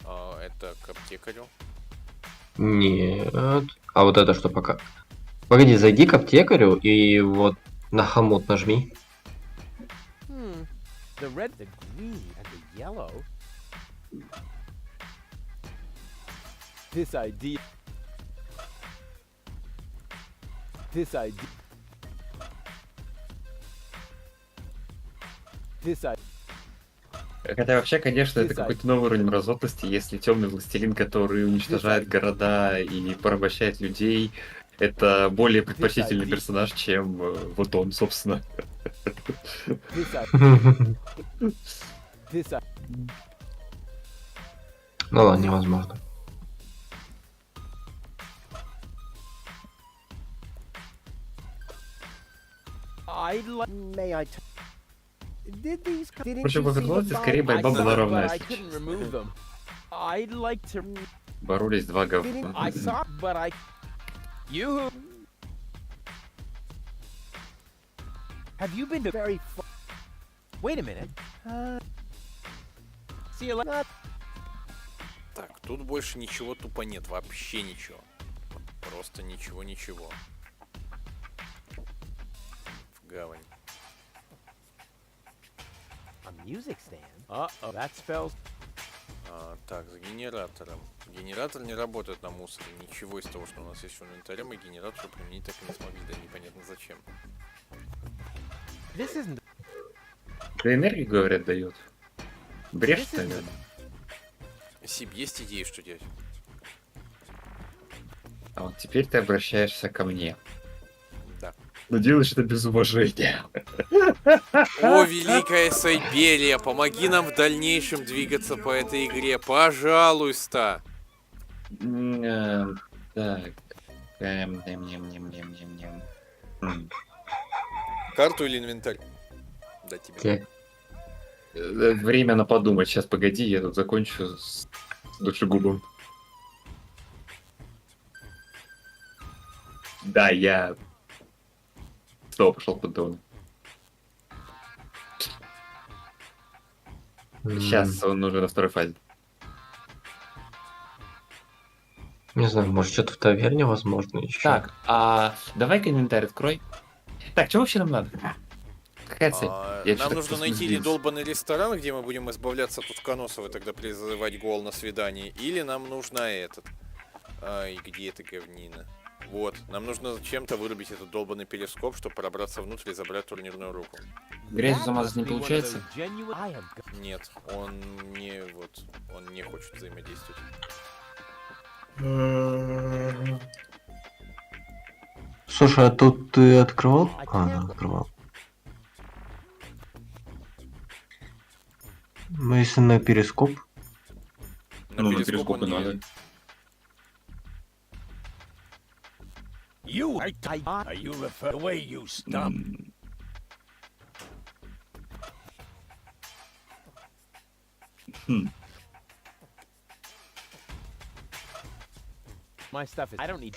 Это к аптекарю? Нет. А вот это что пока? Погоди, зайди к аптекарю и вот на хомут нажми. The red, the green, and the yellow. This idea. This idea. This idea. Хотя вообще, конечно, это какой-то новый уровень разотности, если темный властелин, который уничтожает города и порабощает людей, это более предпочтительный персонаж, чем вот он, собственно. Ну ладно, невозможно. Впрочем, в Оверлорде скорее борьба была равна. Боролись два говна. Have you been to very far? Wait a minute. See you later. Так, тут больше ничего тупо нет, вообще ничего. Просто ничего. В гавань. A music stand? Uh-oh, that spells... Так, за генератором. Генератор не работает на мусоре. Ничего из того, что у нас есть в инвентаре, мы генератору применить так и не смогли. Да непонятно зачем. Да энергию, говорят, дает. Брешь, наверное. Сиб, есть идеи, что делать? А вот теперь ты обращаешься ко мне. Да. Но делаешь это без уважения. О, великая Сайбелия, помоги нам в дальнейшем двигаться по этой игре, пожалуйста. Так. Карту или инвентарь? Да, тебе. Время на подумать. Сейчас, погоди, я тут закончу с душегубом. Да, я снова пошел под дом. Сейчас он уже на второй фазе. Не знаю, может что-то в таверне возможно еще. Так, давай-ка инвентарь открой. Так, что вообще нам надо? Какая цель? Нам нужно найти или долбанный ресторан, где мы будем избавляться от утконосов и тогда призывать гол на свидание, или нам нужно этот. Ай, где эта говнина? Вот, нам нужно чем-то вырубить этот долбанный перископ, чтобы пробраться внутрь и забрать турнирную руку. Грязью замазать не получается? Нет, он не хочет взаимодействовать. Слушай, а тут ты открывал? Да, открывал. Ну, если на перископ. На перископ не надо. You are you refer the way you stop. My stuff is. I don't need.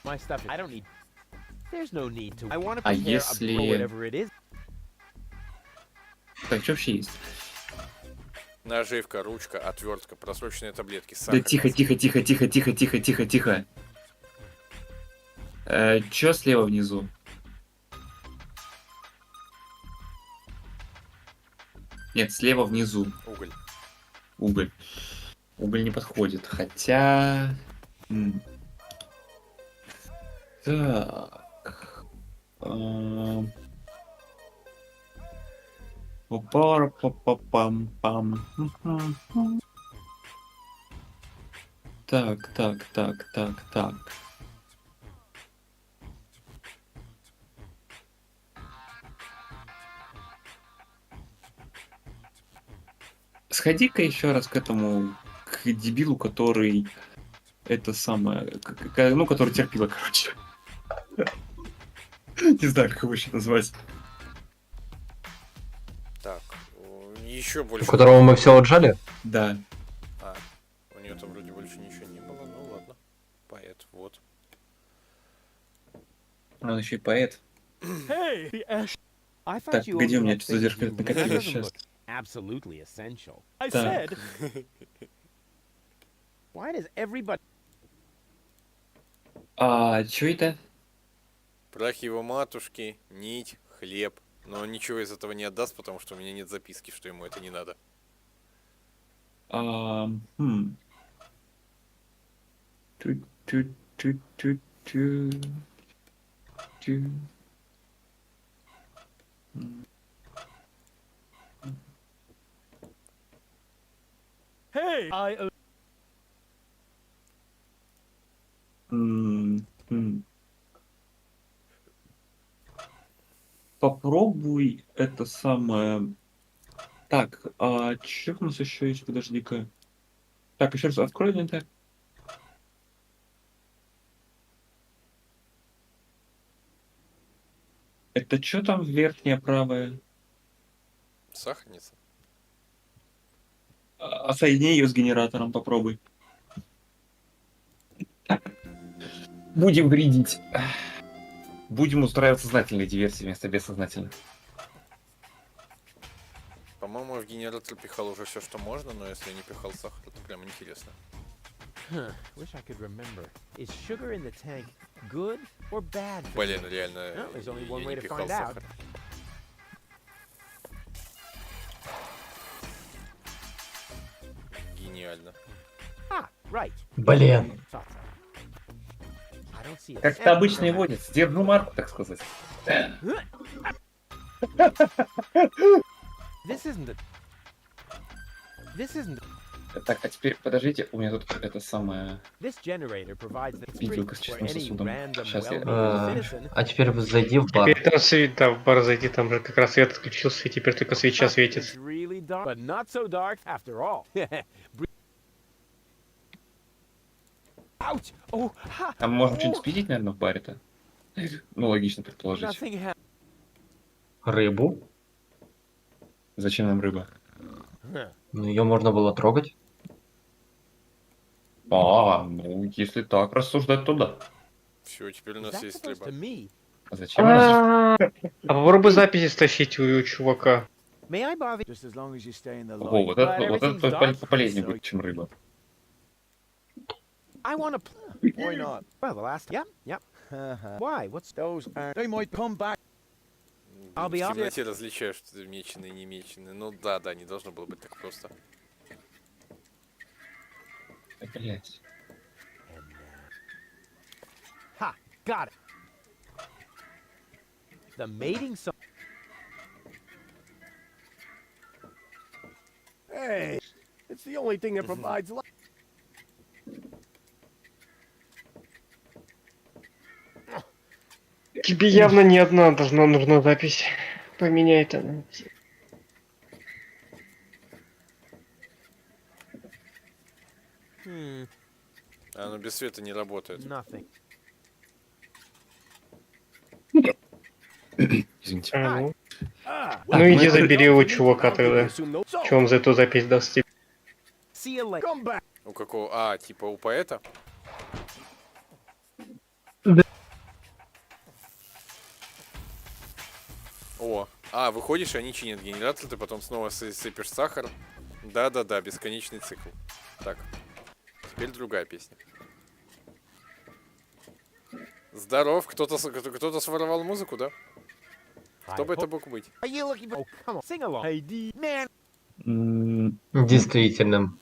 My stuff is. I don't need. There's no need to. I want to prepare a whatever it is. Так, что вообще есть? Наживка, ручка, отвертка, просроченные таблетки, Да сахар. тихо. Чё слева внизу? Нет, слева внизу. Уголь. Уголь не подходит, хотя... Так... Пам-пам. Так. Сходи-ка еще раз к этому, к дебилу, который это самое, ну, который терпила, короче. Не знаю, как его еще назвать. Так, еще больше. У которого мы все отжали? Да. У нее там вроде больше ничего не было, ну ладно. Поэт, вот. Он еще и поэт. I thought Так, you погоди, у меня only что-то задержка updated you. накопилось That doesn't сейчас. look absolutely essential. I Так. said, Why does everybody? Чё это? Прах его матушки, нить, хлеб. Но он ничего из этого не отдаст, потому что у меня нет записки, что ему это не надо. hey, I Попробуй это самое. Так, чё у нас еще есть? Подожди-ка. Так, еще раз открой инвентарь. Это что там верхняя правая? Сахарница. Соедини ее с генератором, попробуй. Будем вредить. Будем устраивать сознательные диверсии вместо бессознательных. По-моему, в генератор пихал уже все, что можно, но если не пихал сахар, то прям интересно. Wish I could remember. Is sugar in the tank good or bad? Блин, реально, Well, there's only one я way не to пихал find out. сахар. Гениально. Ah, right. Блин. Thought so. I don't see it. Как это обычно и водится. Держу марку, так сказать. This isn't a... This isn't... Так, а теперь подождите, у меня тут это самое... This generator provides the Виделка с street where честным any сосудом. random Сейчас я... well-meaning citizen... А теперь зайди в бар. Теперь там свет, да, в бар зайди, там же как раз свет отключился, и теперь только свеча It's светится. really dark, but not so dark after all. Ouch! Oh, ha! Там можно что-нибудь спиздить, наверное, в баре-то. Ну, логично предположить. Nothing happened. Рыбу. Зачем нам рыба? Ну, ее можно было трогать. Ну, если так рассуждать, то да. Все, теперь у Is нас that есть supposed to рыба. me? А зачем она? А попробуй записи стащить у чувака. May I bother? Just as long as you stay in the Ого, light. вот But это everything's dark, полезнее so- будет, чем рыба. I want to... Why not? Well, the last... Yep, yep. Why? What's... Those are... They might come back. I'll be В honest. темноте различаешь, что это меченые и не меченые. Ну да, не должно было быть так просто. Блять. Ha! Got it. The mating song... Hey, it's the only thing that provides life. Тебе явно не одна нужна запись. Поменяй это. Оно без света не работает. Nothing. Извините. А, ну. Ah, Ну иди забери у чувака тогда. Че он за эту запись даст тебе? See you later. Come back. У какого? А, типа у поэта? О, выходишь, они чинят генератор, ты потом снова сыпешь сахар. Да-да-да, бесконечный цикл. Так, теперь другая песня. Здоров, кто-то своровал музыку, да? Кто бы это мог быть? Are you looking for... Oh, come on. Sing along. Hey, D. Man. Действительно.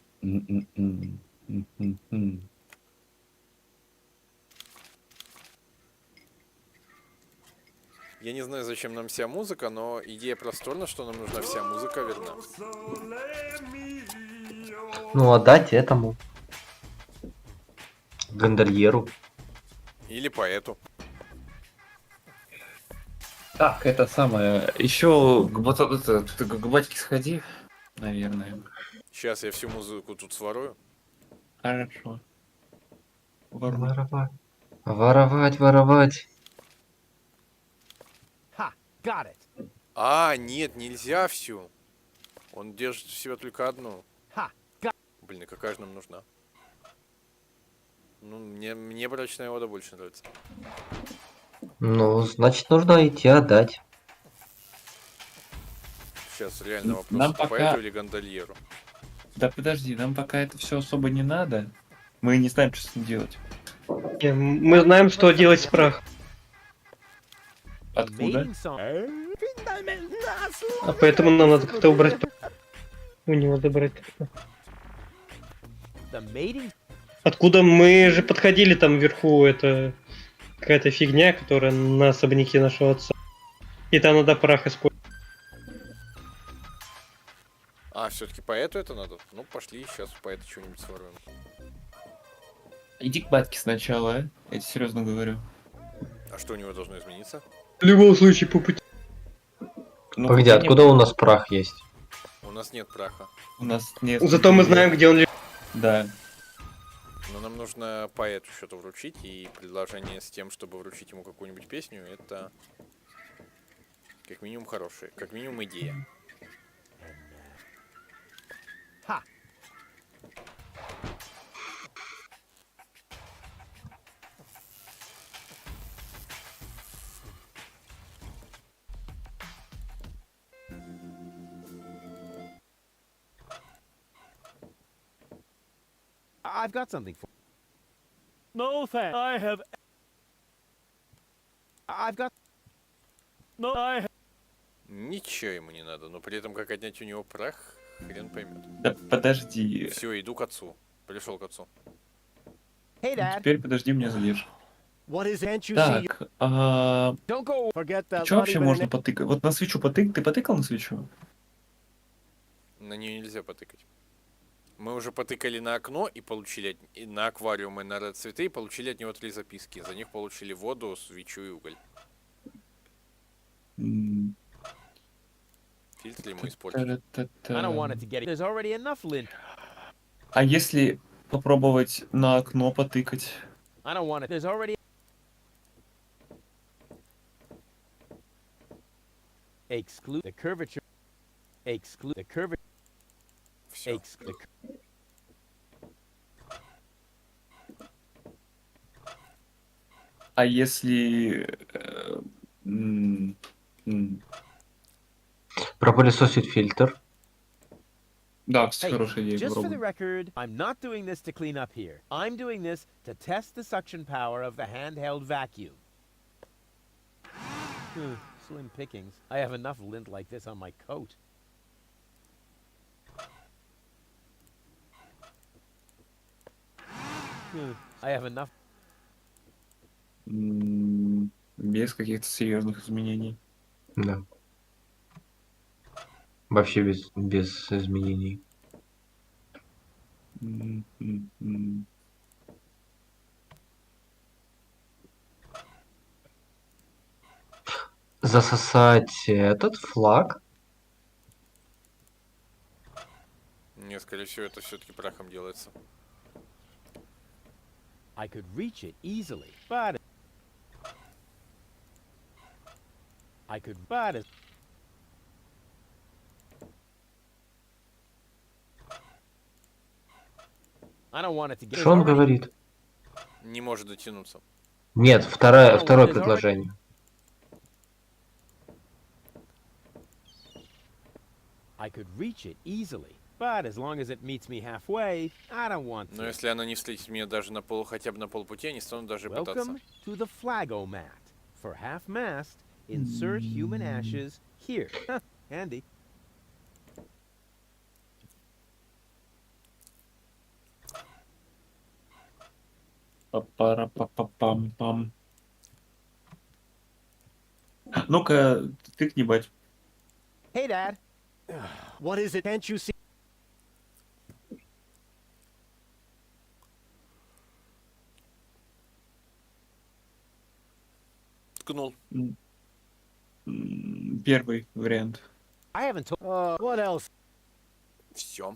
Я не знаю, зачем нам вся музыка, но идея просторна, что нам нужна вся музыка, верна. Ну, отдать этому. Гондольеру. Или поэту. Так, это самое. Еще к батьке сходи, наверное. Сейчас я всю музыку тут сворую. Хорошо. Воровать. Воровать. Ha! Got it. Нет, нельзя всю. Он держит в себя только одну. Ha! Got... Блин, какая же нам нужна? Ну, мне брачная ода больше нравится. Ну, значит, нужно идти отдать. Сейчас реально вопрос, Нам поэту пока- или гондольеру. Да подожди, нам пока это все особо не надо. Мы не знаем, что с ним делать. Мы знаем, что делать с прахом. Откуда? Mating song... А поэтому нам надо как-то убрать. У него добрать. The mating... Откуда мы же подходили там вверху, это какая-то фигня, которая на особняке нашего отца. И там надо прах использовать. Все-таки поэту это надо? Ну, пошли, сейчас у поэта что-нибудь своруем. Иди к батьке сначала, а? Я тебе серьезно говорю. А что у него должно измениться? В любом случае, по пути. Ну, Погоди, хотя не- откуда у нас прах есть? У нас нет праха. У нас нет. Зато мы знаем, где он лежит. Да. Но нам нужно поэту что-то вручить, и предложение с тем, чтобы вручить ему какую-нибудь песню, это как минимум хорошее, как минимум идея. Ha! I've got something for... No thanks. I have. I've got... No, I have. Ничего ему не надо, но при этом как отнять у него прах? Хрен поймет. Да подожди. Все, иду к отцу. Пришел к отцу. Hey, Dad. Теперь подожди, меня задержь. What is can't you see? Так, Don't go. Forget that. что not вообще even можно an- потыкать? Вот на свечу ты потыкал на свечу? На нее нельзя потыкать. Мы уже потыкали на окно и получили и на аквариум и на цветы и получили от него 3 записки. За них получили воду, свечу и уголь. Фильтры мы используем. I don't want it to get. There's already enough lint. А если попробовать на окно потыкать? I don't want it. There's already. Exclude the curvature. Exclude the curvature. Все. Exclude. А если... Пропылесосить фильтр. Да, кстати, Hey, хорошая идея. just for the Попробуй. record, I'm not doing this to clean up here. I'm doing this to test the suction power of the handheld vacuum. Slim pickings. I have enough lint like this on my coat. I have enough. Без каких-то серьезных изменений. Да. Вообще без изменений. Засосать этот флаг. Не, скорее всего, это все-таки прахом делается. I could reach it easily, but I could, but it. I don't want it to get. Что он говорит? Не может дотянуться. Нет, второе предложение. I could reach it easily, but as long as it meets me halfway, I don't want to. Но если она не встретит меня даже на хотя бы на полпути, я не стану даже пытаться. Welcome to the flagomat. For half-mast, insert human ashes here. Handy. Па-пара-па-па-пам-пам. Ну-ка, тыкни, бать. Hey, Dad. What is it? Can't you see? Ткнул. Первый вариант. I haven't told. What else? Все.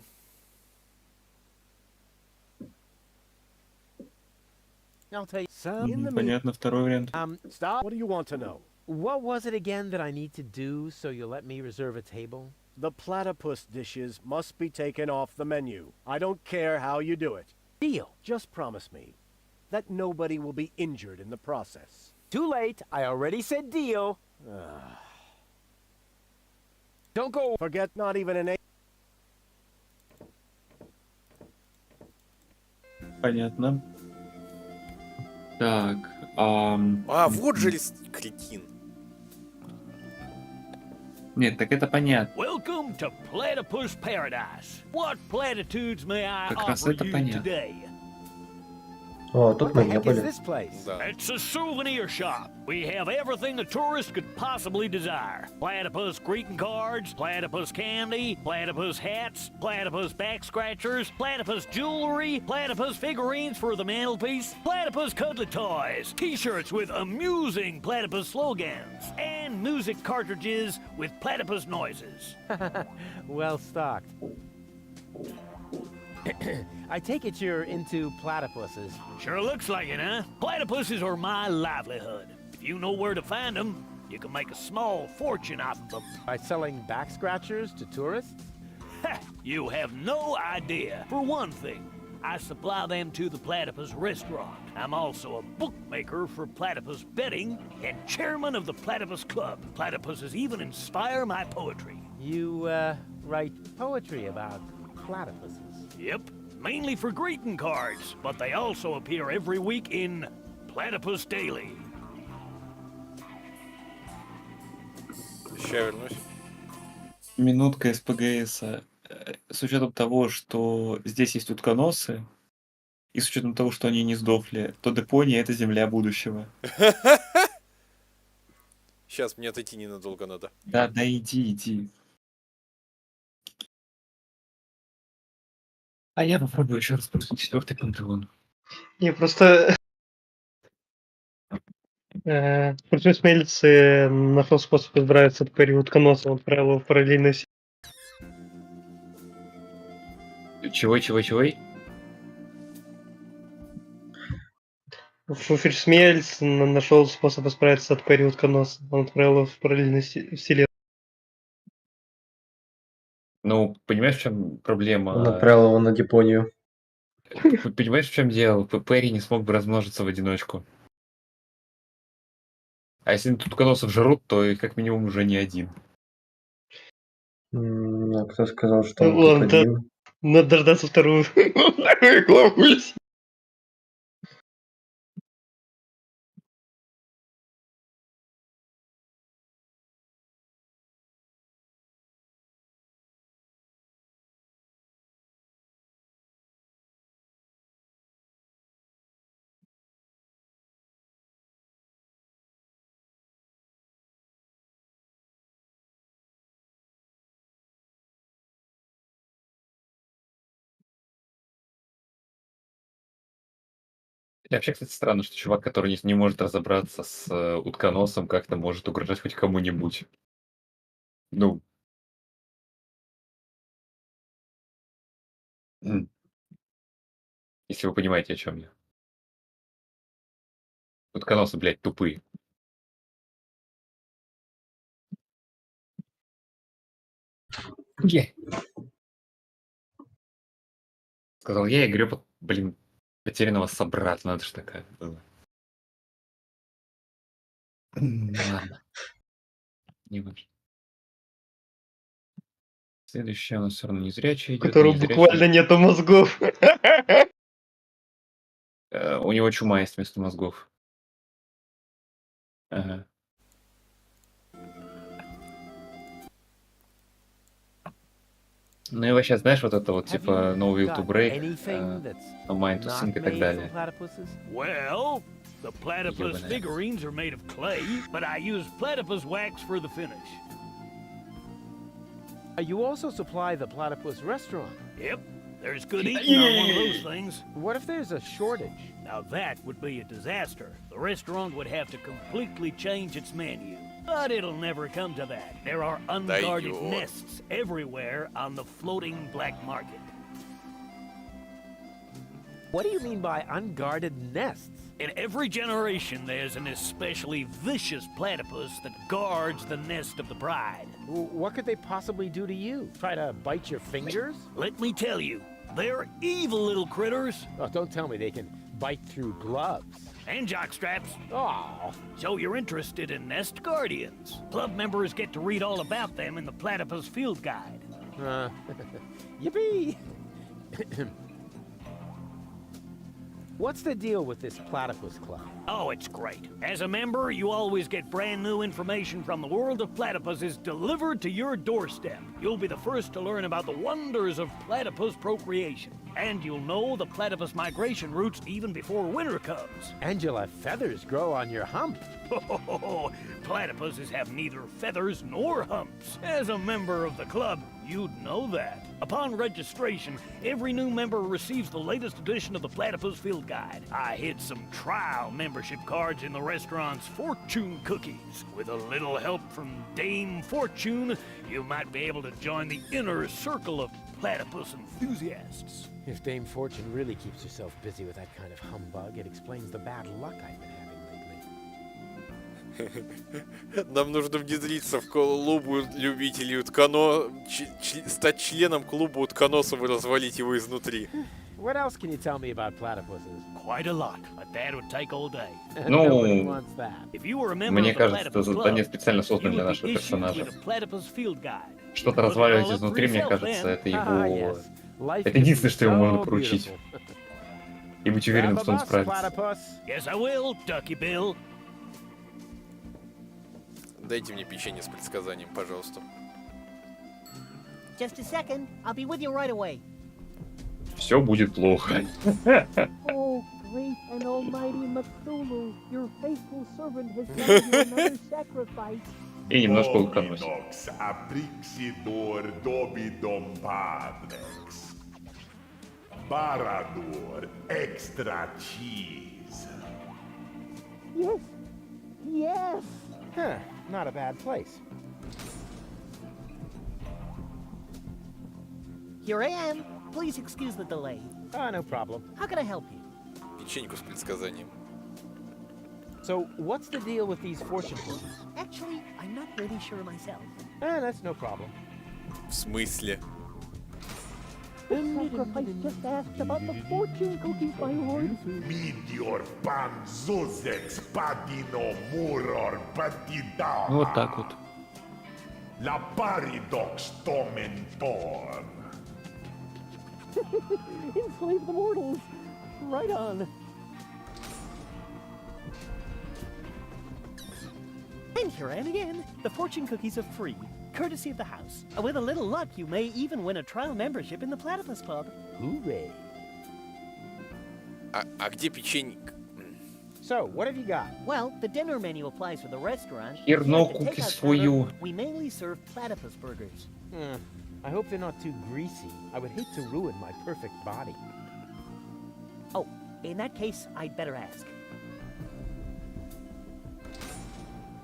I'll tell you. Some in the meat. Понятно, второй вариант. Stop. What do you want to know? What was it again that I need to do so you'll let me reserve a table? The platypus dishes must be taken off the menu. I don't care how you do it. Deal. Just promise me that nobody will be injured in the process. Too late. I already said deal. Don't go. Forget not even an A. Понятно. Так. Вот же кретин. Нет, так это понятно. Welcome to Platypus Paradise. What platitudes may I Как раз offer это you понятно. today? О, тут мы не Heck is были. this place? Да. It's a souvenir shop. We have everything a tourist could possibly desire. Platypus greeting cards, platypus candy, platypus hats, platypus back scratchers, platypus jewelry, platypus figurines for the mantelpiece, platypus cuddly toys, t-shirts with amusing platypus slogans, and music cartridges with platypus noises. Well stocked. I take it you're into platypuses. Sure looks like it, huh? Platypuses are my livelihood. If you know where to find them, you can make a small fortune out of them. By selling back scratchers to tourists? Ha! You have no idea. For one thing, I supply them to the Platypus restaurant. I'm also a bookmaker for Platypus betting and chairman of the Platypus Club. Platypuses even inspire my poetry. You, write poetry about platypuses. Yep, mainly for greeting cards, but they also appear every week in Platypus Daily. Сейчас вернусь. Минутка СПГС. с учетом того, что здесь есть утконосы, и с учетом того, что они не сдохли, то Депония — это земля будущего. Сейчас мне отойти ненадолго надо. Да, да, иди. А я попробую еще раз просто 4-й пантеон. Не, просто... Причем Смелец нашел способ избавиться от Перри утконоса, он отправил его в параллельную сеть. Чего? Смелец нашел способ избавиться от Перри утконоса, он отправил его в параллельную вселенную. Ну, понимаешь, в чем проблема? Он отправил его на Депонию. Понимаешь, в чем дело? Перри не смог бы размножиться в одиночку. А если тут утконосов жрут, то их как минимум уже не один. А кто сказал, что он Ладно, тут один? надо дождаться вторую главу. И вообще, кстати, странно, что чувак, который не может разобраться с утконосом, как-то может угрожать хоть кому-нибудь. Ну. Если вы понимаете, о чем я. Утконосы, блядь, тупые. Сказал я и греб, блин, потерянного собрата. Надо же такая была. Ладно. Не важно. Следующая у нас все равно незрячая У идет. которого буквально нету мозгов. У него чума есть вместо мозгов. Ага. Ну и вообще, знаешь, вот это вот, типа, no will to break, no mind to sink и так далее. Well, the platypus figurines are made of clay, but I use platypus wax for the finish. You also supply the platypus restaurant. Yep, there's good eating on one of those things. What if there's a shortage? Now that would be a disaster. The restaurant would have to completely change its menu. But it'll never come to that. There are unguarded nests everywhere on the floating black market. What do you mean by unguarded nests? In every generation, there's an especially vicious platypus that guards the nest of the bride. What could they possibly do to you? Try to bite your fingers? Let me tell you, they're evil little critters. Oh, don't tell me they can bite through gloves. And jockstraps. Oh. So you're interested in nest guardians. Club members get to read all about them in the Platypus Field Guide. Yippee! What's the deal with this platypus club? Oh, it's great. As a member, you always get brand new information from the world of platypuses delivered to your doorstep. You'll be the first to learn about the wonders of platypus procreation. And you'll know the platypus migration routes even before winter comes. And you'll have feathers grow on your hump. Platypuses have neither feathers nor humps. As a member of the club, you'd know that. Upon registration, every new member receives the latest edition of the Platypus Field Guide. I hid some trial membership cards in the restaurant's fortune cookies. With a little help from Dame Fortune, you might be able to join the inner circle of platypus enthusiasts. If Dame Fortune really keeps herself busy with that kind of humbug, it explains the bad luck I've been having lately. Нам нужно внедриться в клубу любителей стать членом клуба утконосов и развалить его изнутри. What else can you tell me about platypuses? Quite a lot, but that would take all day. Nobody wants that. If you were a member Мне of the кажется, Platypus это Club, задание специально you создано для would be нашего issued персонажа. with a Platypus Field Guide. Что-то разваливать изнутри, мне кажется, это его... Это единственное, что ему можно поручить. И быть уверенным, что он справится. Yes, I will, Ducky Bill. Дайте мне печенье с предсказанием, пожалуйста. Just a second. I'll be with you right away. Все будет плохо. Oh, great and almighty Cthulhu, your faithful servant has done you another sacrifice. И немножко утконосит. Ominox aprixidor dobidom padrex. Barador extra cheese. Yes, yes. Huh, not a bad place. Here I am. Please excuse the delay. No problem. How can I help you? Печеньку с предсказанием. So, what's the deal with these fortune cookies? Actually, I'm not really sure myself. That's no problem. В смысле? The sacrifice just asked about the fortune cookies, my lord. Meteor pan zuzex padino muror patida. Ну вот так вот. La paridox tomentor. Enslave the mortals. Right on. And here I am again. The fortune cookies are free, courtesy of the house. With a little luck, you may even win a trial membership in the Platypus Pub. Hooray. А где печенька? So, what have you got? Well, the dinner menu applies for the restaurant. Херно At the куки takeout свою. counter, we mainly serve platypus burgers. I hope they're not too greasy. I would hate to ruin my perfect body. Oh, in that case, I'd better ask.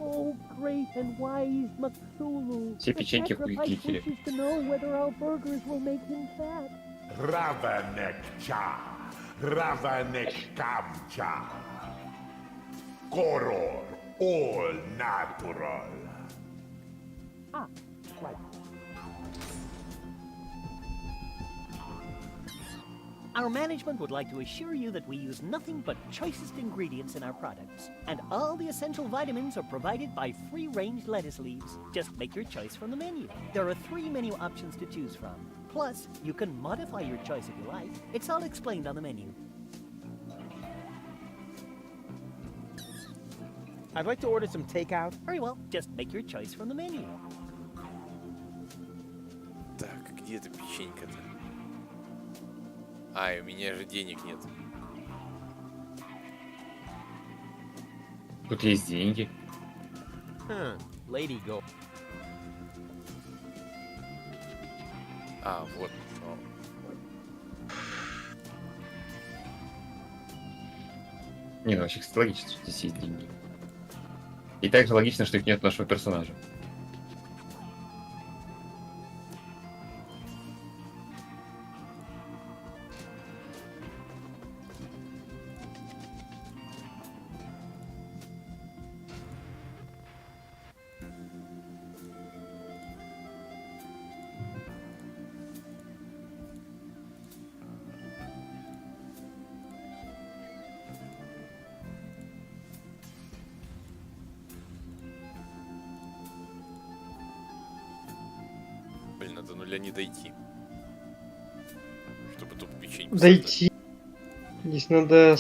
Oh, great and wise Cthulhu. Все печеньки кликили. wishes to know whether our burgers will make him fat. Ravanek cha. Ravanek kamcha. Koror. All natural. Ah, right. Our management would like to assure you that we use nothing but choicest ingredients in our products. And all the essential vitamins are provided by free-range lettuce leaves. Just make your choice from the menu. There are 3 menu options to choose from. Plus, you can modify your choice if you like. It's all explained on the menu. I'd like to order some takeout. Very well, just make your choice from the menu. Так, где эта печенька-то? Ай, у меня же денег нет. Тут есть деньги. Lady go. А, вот. Не, ну вообще, кстати, логично, что здесь есть деньги. И также логично, что их нет у нашего персонажа. Блин, до нуля не дойти. Чтобы тут печеньку Дойти. Здесь надо...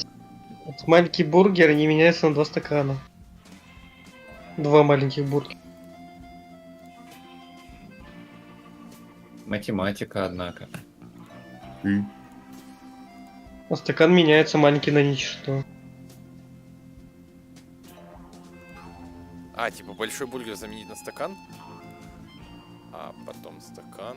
Вот маленький бургер не меняется на 2 стакана. 2 маленьких бургера. Математика, однако. А стакан меняется маленький на ничто. А, типа большой бургер заменить на стакан? А потом стакан.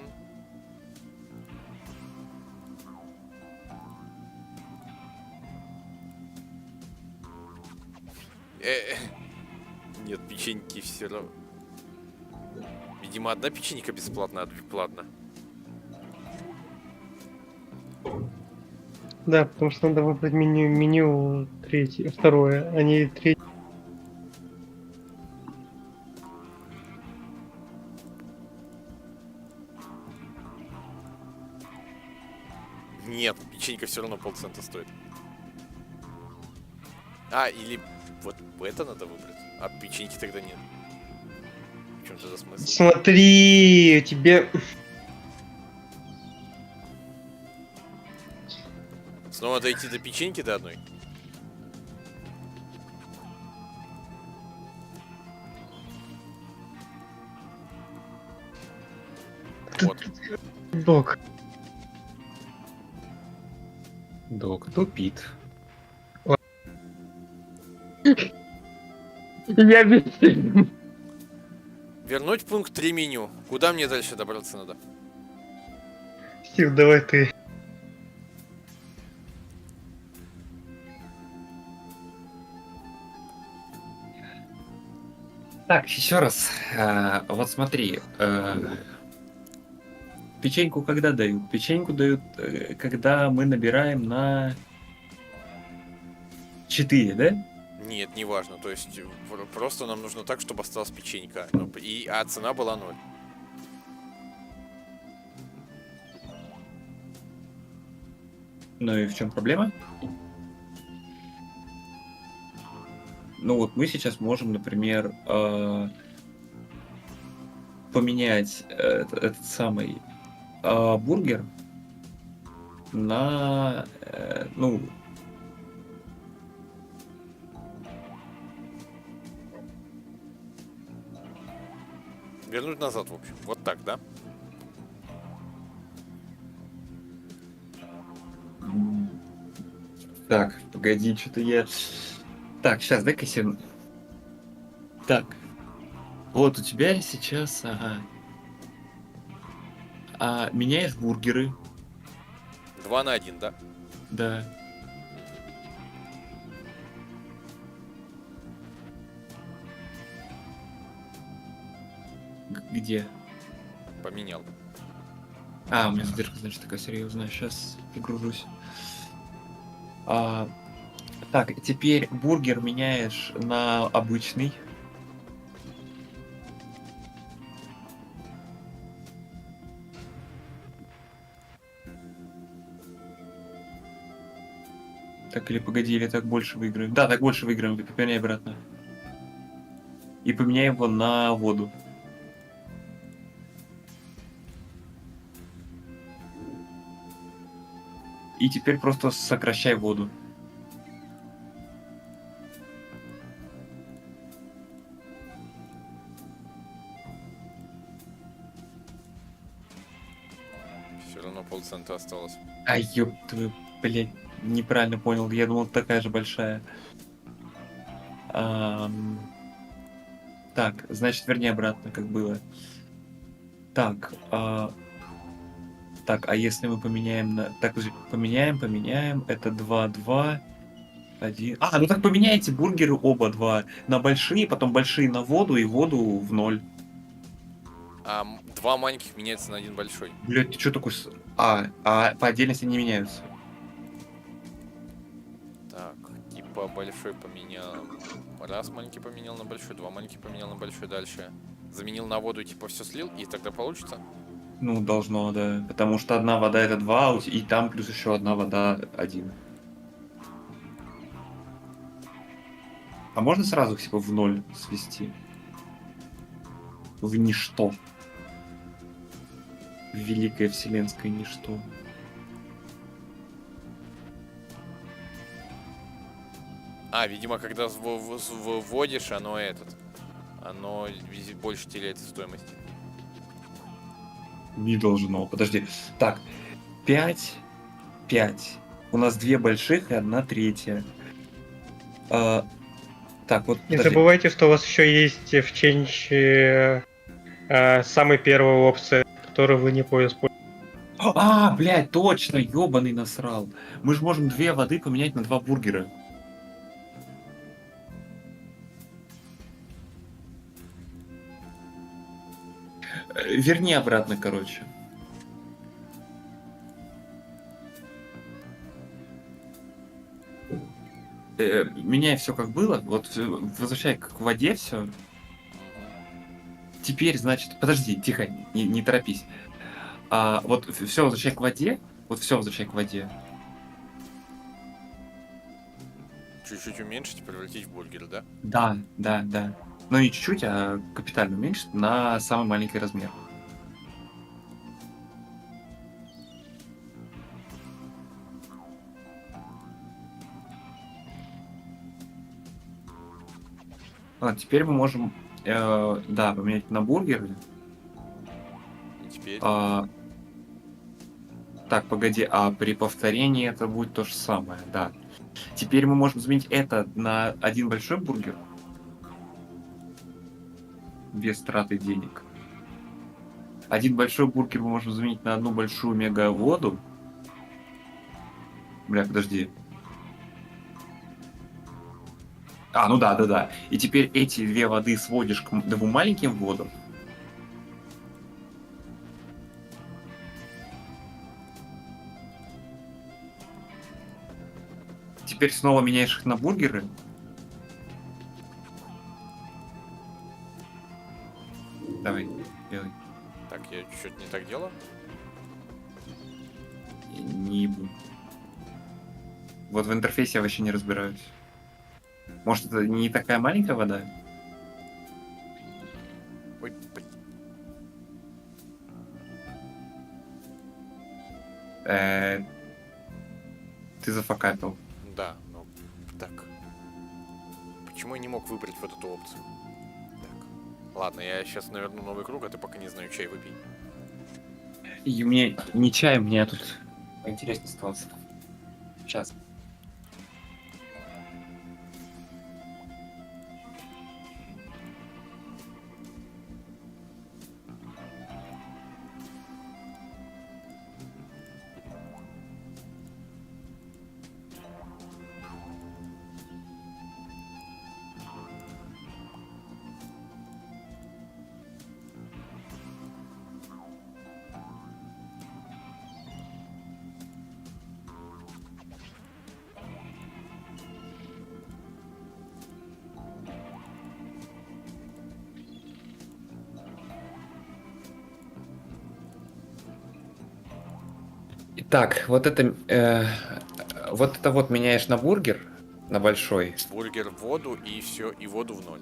Нет, печеньки все равно. Видимо, одна печенька бесплатна, а две платно. Да, потому что надо выбрать меню третье, второе, а не третье. Нет, печенька все равно полцента стоит. А, или вот это надо выбрать. А печеньки тогда нет. В чем тогда смысл? Смотри, тебе... Снова дойти до печеньки до одной? Ты, Вот. док. Док тупит. Я бессилен. Вернуть пункт 3 меню. Куда мне дальше добраться надо? Стив, давай ты. Так, еще раз. Вот смотри. Печеньку когда дают? Печеньку дают, когда мы набираем на 4, да? Нет, не важно. То есть просто нам нужно так, чтобы осталась печенька. Ну, а цена была 0. Ну и в чем проблема? Ну вот мы сейчас можем, например, поменять этот самый бургер на, ну, Вернуть назад, в общем. Вот так, да? Так, погоди, что-то я... Так, сейчас, дай-ка себе... Так. Вот у тебя сейчас, ага. Меняешь бургеры. 2 на 1, да? Да. Где? Поменял. У меня задержка, значит, такая серьезная. Сейчас загружусь. Так, теперь бургер меняешь на обычный. Так, или погоди, или так больше выиграем? Да, так больше выиграем, поменяй обратно. И поменяй его на воду. И теперь просто сокращай воду. Все равно полцента осталось. Ай, ёб твою, блядь, неправильно понял. Я думал, такая же большая. Так, значит, верни обратно, как было. Так, так, а если мы поменяем на... Так, поменяем. Это 2, 2, 1... ну так поменяйте бургеры оба 2 на большие, потом большие на воду и воду в 0. 2 маленьких меняется на 1 большой. Блядь, ты что такой... по отдельности не меняются. Так, типа большой поменял. Раз маленький поменял на большой, 2 маленький поменял на большой, дальше. Заменил на воду, типа все слил, и тогда получится? Ну, должно, да. Потому что одна вода это 2, и там плюс еще одна вода 1. А можно сразу их типа в 0 свести? В ничто. В великое вселенское ничто. Видимо, когда вводишь, оно оно больше теряет стоимости. Не должно. Подожди. Так, 5. У нас 2 больших и 1 третья. Так, вот. Не забывайте, что у вас еще есть в ченче самая первая опция, которую вы не используете. Блядь, точно, ёбаный насрал. Мы же можем 2 воды поменять на 2 бургера. Верни обратно, короче. Меняй все как было. Вот возвращай к воде все. Теперь, значит, подожди, тихо, не торопись. Вот все возвращай к воде. Вот все возвращай к воде. Чуть-чуть уменьшить и превратить в бургер, да? Да. Ну не чуть-чуть, а капитально уменьшить на самый маленький размер. Теперь мы можем, поменять на бургеры. И теперь? Так, погоди, а при повторении это будет то же самое, да. Теперь мы можем заменить это на один большой бургер. Без траты денег. Один большой бургер мы можем заменить на одну большую мега-воду. Бля, подожди. А, ну да. И теперь эти две воды сводишь к двум маленьким водам. Теперь снова меняешь их на бургеры. Давай, делай. Так, я что-то не так делаю? Не буду. Вот в интерфейсе я вообще не разбираюсь. Может, это не такая маленькая вода? Ой, блин. Ты зафакапил. Да, ну, так. Почему я не мог выбрать вот эту опцию? Так. Ладно, я сейчас наверну новый круг, а ты пока не знаю, чай выпей. И мне не чай, мне тут интереснее остался. Сейчас. Итак, вот это вот меняешь на бургер, на большой. Бургер в воду и все, и воду в ноль.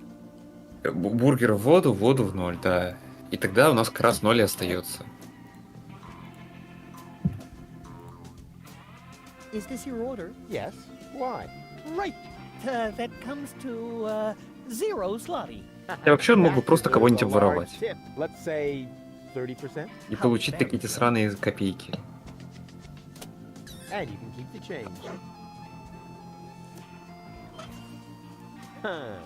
Бургер в воду, воду в ноль, да. И тогда у нас как раз 0 и остается. Is this your order? Yes. Why? Right. That comes to 0 zloty. Я вообще мог бы That просто deserves кого-нибудь a large обворовать. tip. Let's say 30%. И получить такие сраные копейки. And you can keep the change. Huh.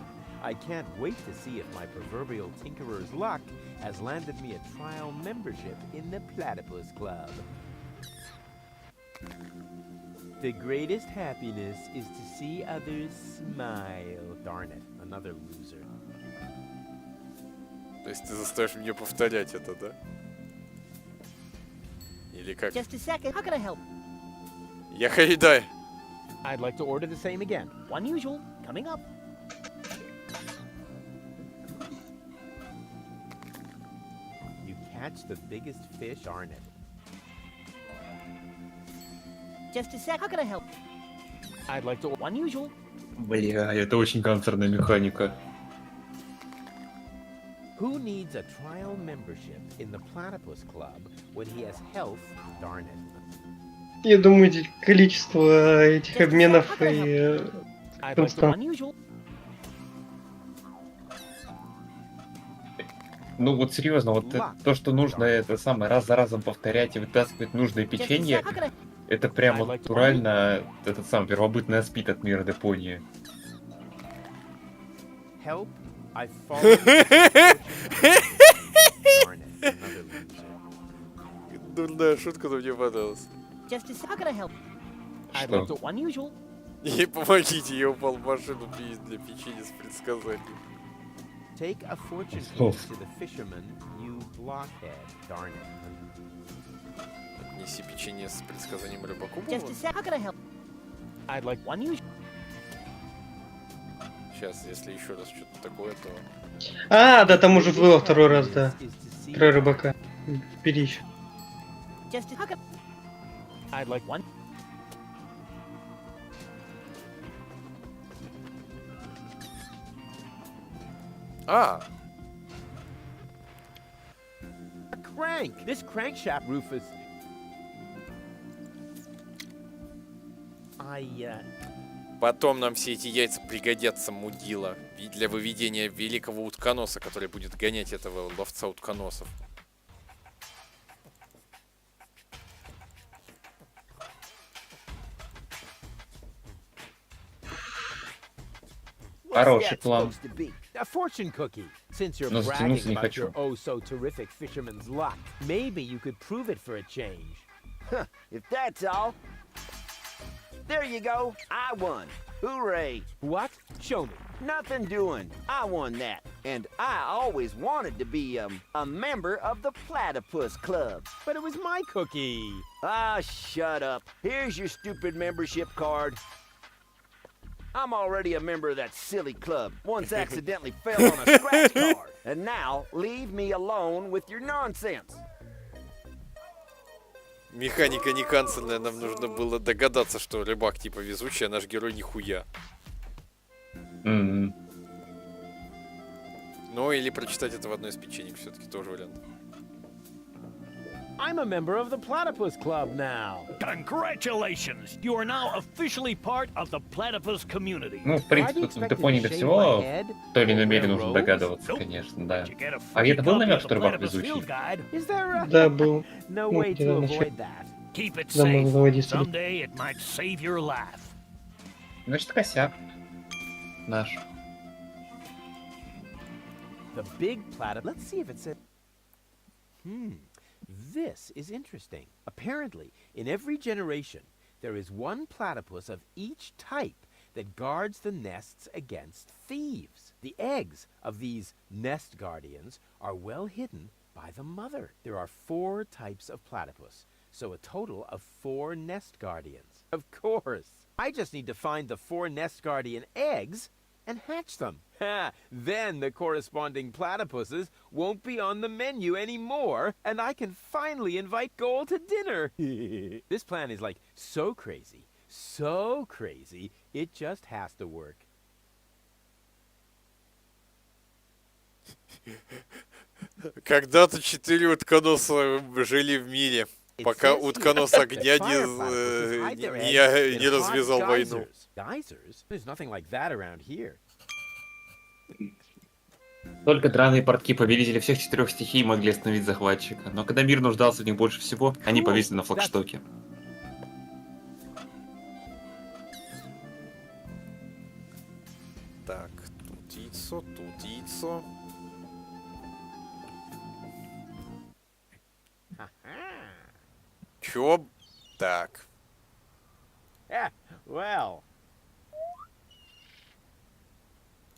I can't wait to see if my proverbial tinkerer's luck has landed me a trial membership in the Platypus Club. The greatest happiness is to see others smile. Darn it, another loser. То есть ты заставишь меня повторять это, да? Или как? Just a second. How can I help? Я Хайдай. I'd like to order the same again. One usual. Coming up. You catch the biggest fish, aren't it? Just a sec. How can I help? I'd like to... One usual. Бля, это очень канцерная механика. Who needs a trial membership in the Platypus Club when he has health? Darn it. Я думаю, количество этих обменов и I'd like to... One usual. Ну вот серьезно, вот то, что нужно это самое раз за разом повторять и вытаскивать нужное печенье, это прямо натурально этот сам первобытный аспид от мира Депонии. Help? I've fallen. Darn it, another loser. Дурная шутка, но мне понравилась. Just a sec. How can I help? I'd like to... One usual. И помогите, я упал в машину для печенья с предсказанием. Take a fortune piece to the fisherman, you blockhead. Darn it. Отнеси печенье с предсказанием рыбаку. Just a sec. How can I help? I'd like... One usual. Сейчас, если еще раз что-то такое, то... А, да, там уже было второй раз, да. Про рыбака. Бери еще. Just a... How can... I'd like... One... А! A crank! This crankshaft roof is... Потом нам все эти яйца пригодятся, мудила. И для выведения великого утконоса, который будет гонять этого ловца утконосов. Хороший план. supposed to be? A fortune cookie. Since you're Но затянуться bragging не about your хочу. oh so terrific fisherman's luck, maybe you could prove it for a change. Huh, if that's all. There you go. I won. Hooray. What? Show me. Nothing doing. I won that. And I always wanted to be, a member of the Platypus Club. But it was my cookie. Ah, shut up. Here's your stupid membership card. I'm already a member of that silly club. Once accidentally fell on a scratch card. And now, leave me alone with your nonsense. Механика не канцельная, нам нужно было догадаться, что рыбак типа везучий, а наш герой нихуя. Ну или прочитать это в одной из печенек, все-таки тоже вариант. I'm a member of the Platypus Club now. Congratulations! You are now officially part of the platypus community. Ну, в принципе, тут в Депонии до всего в той или иной мере нужно догадываться, конечно, да. А где-то был намек, что рыбак везучий? Да, был. No Ну, way где-то to в avoid начале. that. Keep it Да, можно safe. заводить. Someday it might save your life. Значит, косяк. Наш. The big platypus. Let's see if it says. This is interesting. Apparently, in every generation, there is one platypus of each type that guards the nests against thieves. The eggs of these nest guardians are well hidden by the mother. There are 4 types of platypus, so a total of 4 nest guardians. Of course. I just need to find the 4 nest guardian eggs and hatch them. Then the corresponding platypuses won't be on the menu anymore, and I can finally invite Goal to dinner. This plan is like so crazy, it just has to work. Когда-то 4 утконоса жили в мире, пока утконос огня не развязал войну. Geysers? There's nothing like that around here. Только драные портки повелители всех 4 стихий могли остановить захватчика, но когда мир нуждался в них больше всего, они повисли на флагштоке. Так, тут яйцо, тут яйцо. Чё? Так. Well.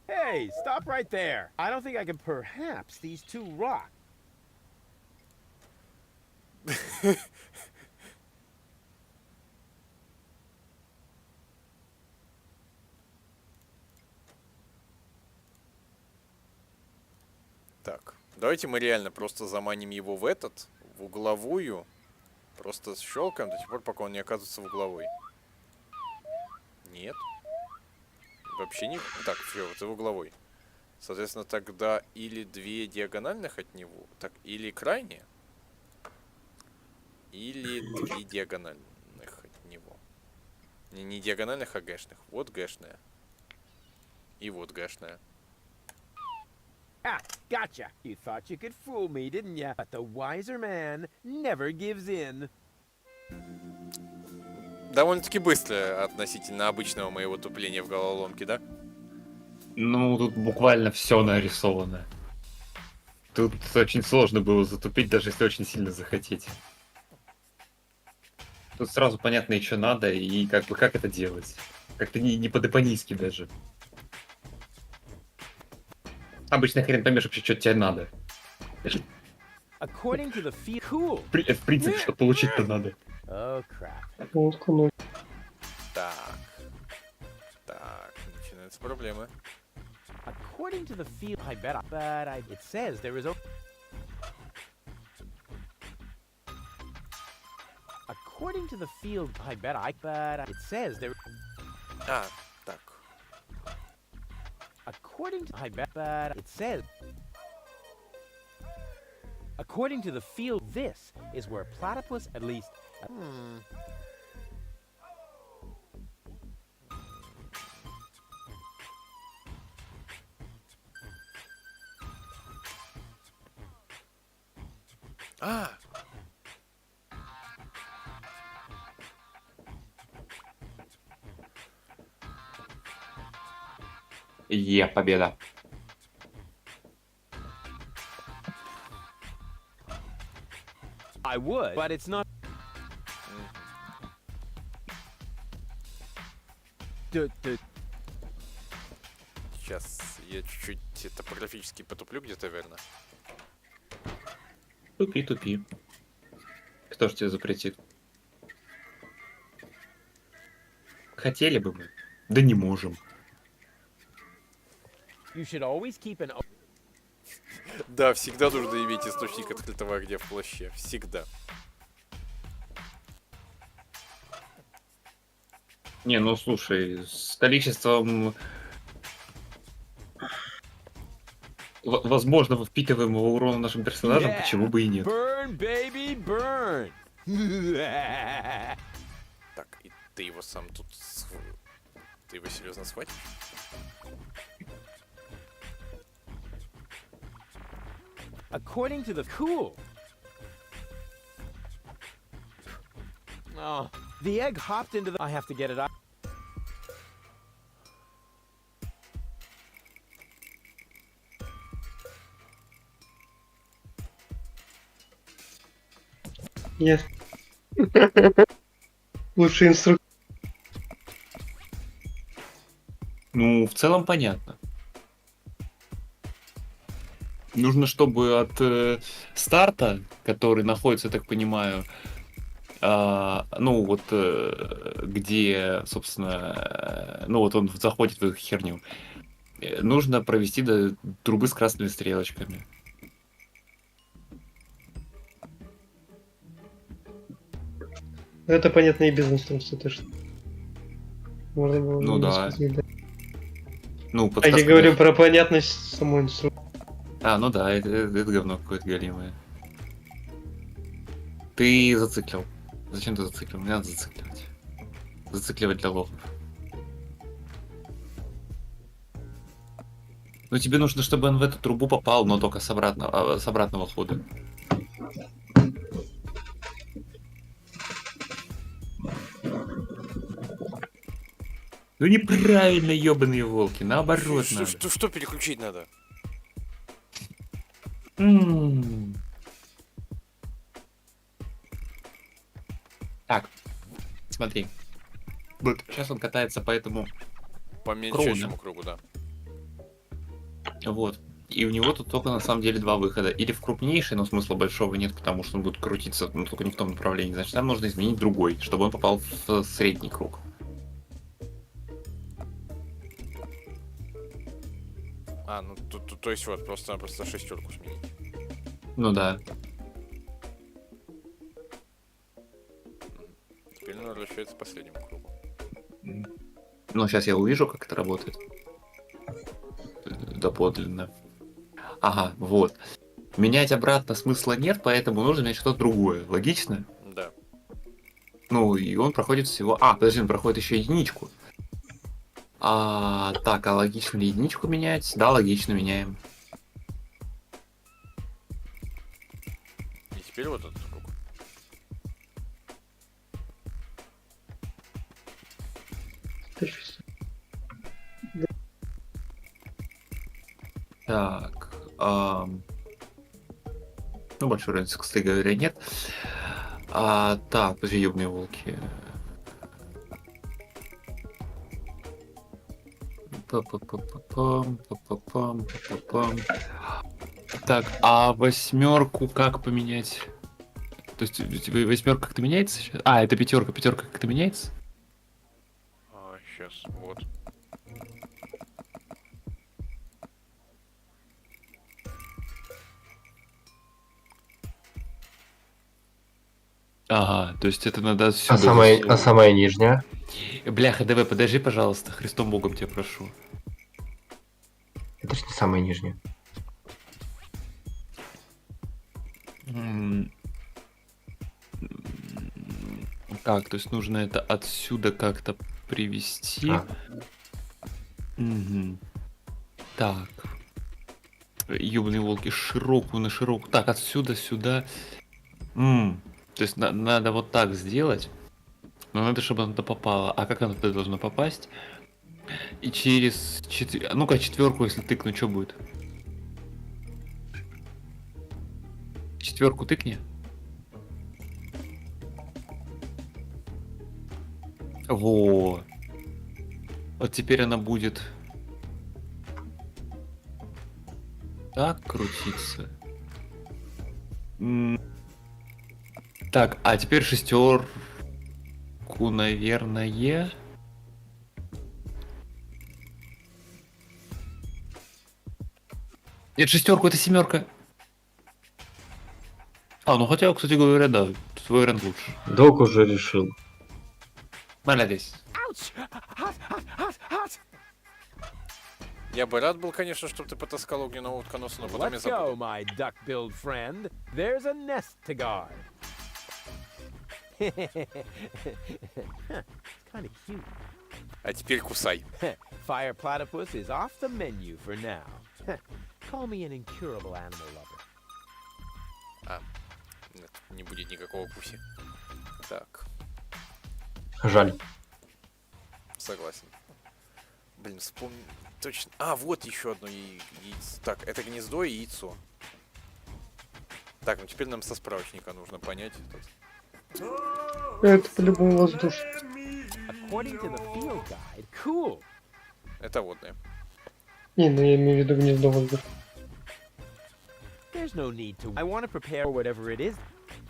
Hey, stop right there. I don't think I can perhaps these 2 rock. Так, давайте мы реально просто заманим его в угловую. Просто щелкаем до тех пор, пока он не оказывается в угловой. Нет. Вообще не... Так, все, вот и в угловой. Соответственно, тогда или 2 диагональных от него, так, или крайние, или 2 диагональных от него. Не диагональных, а гэшных. Вот гэшная. И вот гэшная. Gotcha. You thought you could fool me, didn't ya? But the wiser man never gives in. Довольно-таки быстро относительно обычного моего тупления в головоломке, да? Ну, тут буквально все нарисовано. Тут очень сложно было затупить, даже если очень сильно захотеть. Тут сразу понятно, что надо, и как бы как это делать. Как-то не по-депонийски даже. Обычно хрен поймешь вообще, что тебе надо. According to the feel cool. В принципе, что получить-то надо. Oh crap. Так, начинаются проблемы. According to the field, I bet it says there is a... According to the field, it says there... А, так. According to... it says... According to the field, this is where platypus at least... А! Победа. I would, but it's not. Сейчас я чуть-чуть топографически потуплю где-то, верно? Тупи. Кто ж тебе запретит? Хотели бы мы, да не можем. You should always keep an. Да, всегда нужно иметь источник открытого огня в плаще. Всегда. Не, ну слушай, с количеством возможного впитываемого урона нашим персонажам, почему бы и нет. Burn, baby, burn. Так, и ты его сам тут... Ты его серьезно схватишь? According to the cool. Oh, the egg hopped into the. I have to get it out. Yes. Лучший инструктор. Ну, в целом понятно. Нужно, чтобы от старта, который находится, я так понимаю, ну вот где, собственно, ну вот он заходит в эту херню, нужно провести до трубы с красными стрелочками. Это понятно и без инструкции тоже. Можно было Ну да. сказать, да. Ну, А я подсказка говорю даже- про понятность самой инструкции. ну да, это говно какое-то галимое. Ты зациклил. Зачем ты зациклил? Не надо зацикливать. Зацикливать для лохов. Ну тебе нужно, чтобы он в эту трубу попал, но только с обратного хода. Ну неправильно, ёбаные волки, наоборот надо. Что переключить надо? Так, смотри. Вот сейчас он катается по этому По мельчайшему кругу, да. Вот. И у него тут только на самом деле два выхода. Или в крупнейший, но смысла большого нет, потому что он будет крутиться, ну, только не в том направлении. Значит, нам нужно изменить другой, чтобы он попал в средний круг. Ну то есть вот, просто шестерку сменить. Ну да. Теперь он возвращается к последнему кругу. Ну, сейчас я увижу, как это работает. Доподлинно. Ага, вот. Менять обратно смысла нет, поэтому нужно менять что-то другое. Логично? Да. Ну, и он проходит всего... подожди, он проходит еще единичку. Так, а логично ли единичку менять? Да, логично, меняем. И теперь вот этот круг. Так, ну, большой разницы, кстати говоря, нет. Так, подожди, ёбаные волки. Так, а восьмерку как поменять? То есть восьмерка как-то меняется сейчас? Это пятерка как-то меняется? Сейчас, вот. Ага, то есть это надо А сюда. самая нижняя? Бляха, давай, подожди, пожалуйста, Христом Богом тебя прошу. Это же не самая нижняя. Так, то есть нужно это отсюда как-то привести. Угу. Так. Ёбаные волки, широкую на широкую. Так, отсюда сюда. То есть надо вот так сделать. Но надо, чтобы оно туда попало. А как оно туда должно попасть? И через ну-ка, четверку, если тыкну, что будет? Четверку тыкни. Во. Вот теперь она будет так крутиться. Так, а теперь шестерку, наверное. Нет, шестерку, это семерка. А, ну хотя, кстати говоря, да, свой вариант лучше. Док уже решил. Молодец. Я бы рад был, конечно, чтобы ты потаскал огненного утконоса, но потом я Let's go, забыл. my duck-billed friend. There's a nest to guard. Kind of cute. А теперь кусай. Fire platypus is off the menu for now. Call me an incurable animal lover. А, нет, не будет никакого куси. Так, Жаль. согласен. Блин, вспомни... Точно. А, вот еще одно яйцо. Так, это гнездо и яйцо. Так, ну теперь нам со справочника нужно понять этот. Это по-любому воздушно. According to the field guide, cool. Это водное. Не, ну я имею в виду гнездо воздуха. There's no need to. I want to prepare whatever it is.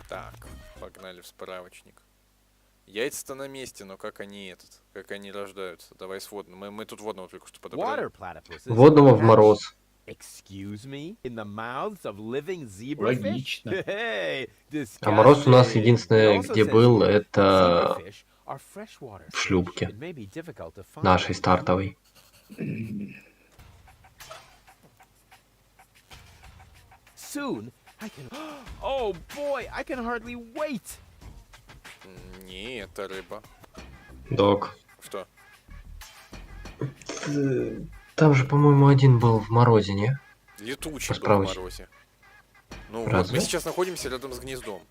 Так, погнали в справочник. Яйца-то на месте, но как они как они рождаются? Давай с водным. Мы тут водного только что подобрали. Water platypuses. Водного в мороз. Excuse me? In the mouths of living zebrafish? Логично. Hey, А мороз у нас disgusting. единственное, It also где says был, here, это zebrafish are freshwater в fish. шлюпке. It may be difficult to find. Нашей стартовой. Soon I can. Oh boy, I can hardly wait. Не, это рыба. Док. Что? Там же, по-моему, один был в морозе, не? Летучий По был в справочнику. морозе. Ну вот, Разве? мы сейчас находимся рядом с гнездом.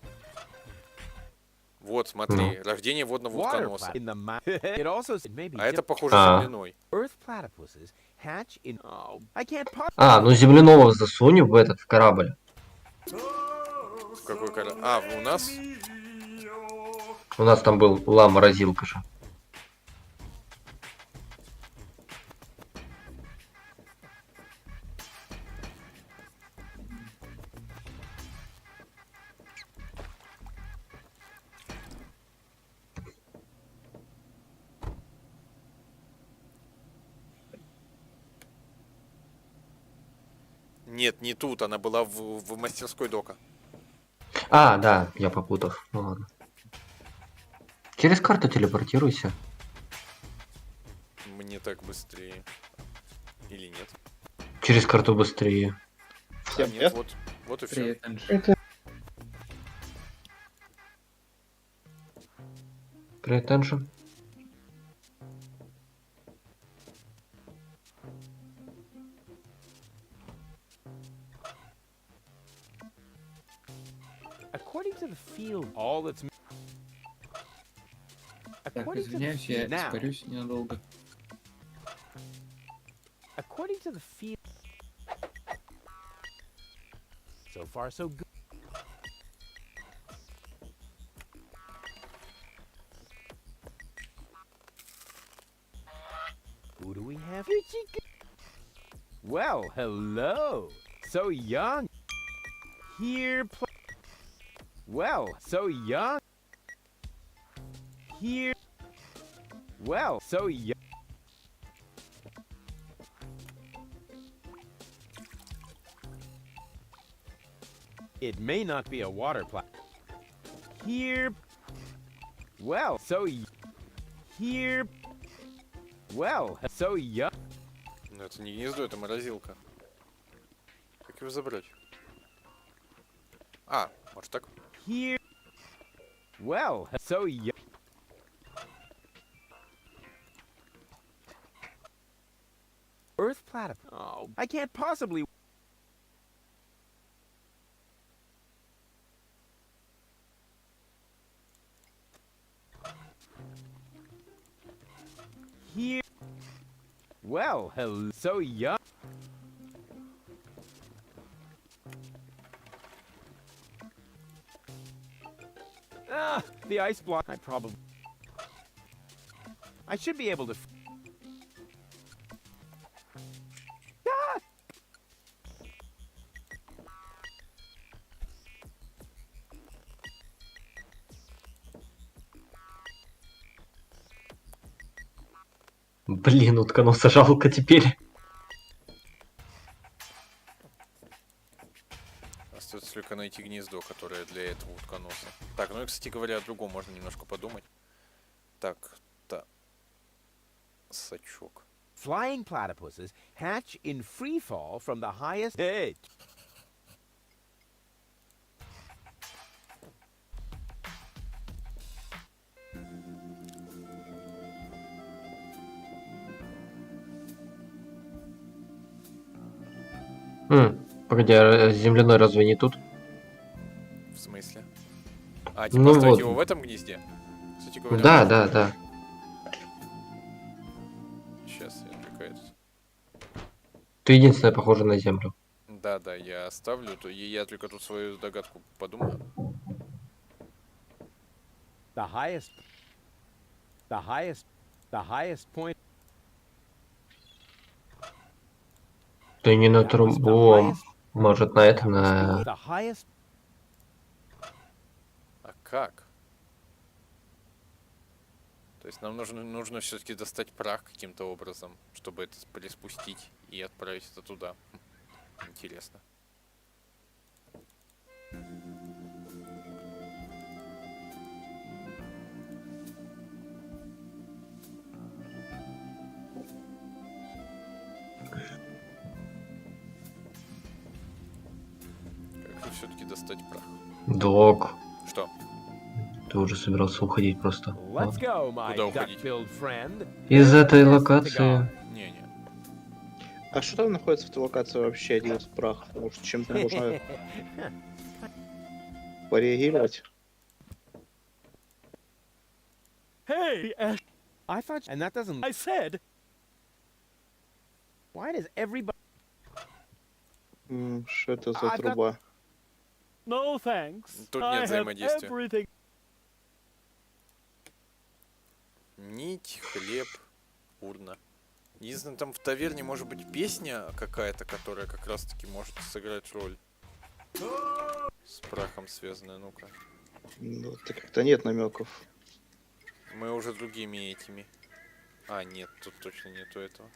Вот, смотри, рождение водного Water утконоса. in the mouth. It also it may be А это, difficult. похоже, земляной. Earth platypuses hatch in. Oh, I can't. А, ну земляного засунем в этот, в корабль. Какой корабль? А, у нас? У нас там был морозилка же. Нет, не тут, она была в мастерской дока. А, да, я попутал. Ну ладно. Через карту телепортируйся. Мне так быстрее. Или нет? Через карту быстрее. А, нет, вот и все. Привет, Анжи. According to the field, all that's. Так, According to the извиняюсь, я now, испарюсь ненадолго. according to the field. So far, so good. Who do we have? Well, hello. So young. Here. Well, so young. Here. Well, so young. It may not be a water plant. Here. Well, so here. Well, so young. Ну это не гнездо, это морозилка. Как его забрать? А, может так? Here. Well, so young. Earth platypus. Oh, I can't possibly. Here. Well, hello. So young. Ah, the ice block. I should be able to. Ah! Блин, утконоса жалко теперь. Остается только найти гнездо, которое для этого утконоса. Так, ну и, кстати говоря, о другом можно немножко подумать. Так, да. Сачок. Flying platypuses hatch in free fall from the highest edge. Погоди, а земляной разве не тут? В смысле? А, типа Ну оставить вот. его в этом гнезде? Кстати говоря, Да, можно. да. Сейчас я отвлекаюсь. Ты единственная похожа на землю. Да, я оставлю, то я только тут свою догадку подумаю. The highest point. Ты не на трубу, может на этом, на... The highest. А как? То есть нам нужно все-таки достать прах каким-то образом, чтобы это приспустить и отправить это туда. Интересно. Как же все-таки достать прах? Дог. Что? Ты уже собирался уходить просто. Let's go, my Куда уходить? duck-billed friend. Из этой локации. Не. А что там находится в этой локации вообще, один из прах? Потому что чем-то можно пореагировать. Hey, I thought, and that doesn't. I said. Why does everybody? Что это за труба? No thanks. Тут I нет have взаимодействия. everything. Нить, хлеб, урна. Единственное, там в таверне может быть песня какая-то, которая как раз таки может сыграть роль. С прахом связанная, ну-ка. Ну, это как-то нет намеков. Мы уже другими этими. А, нет, тут точно нету этого.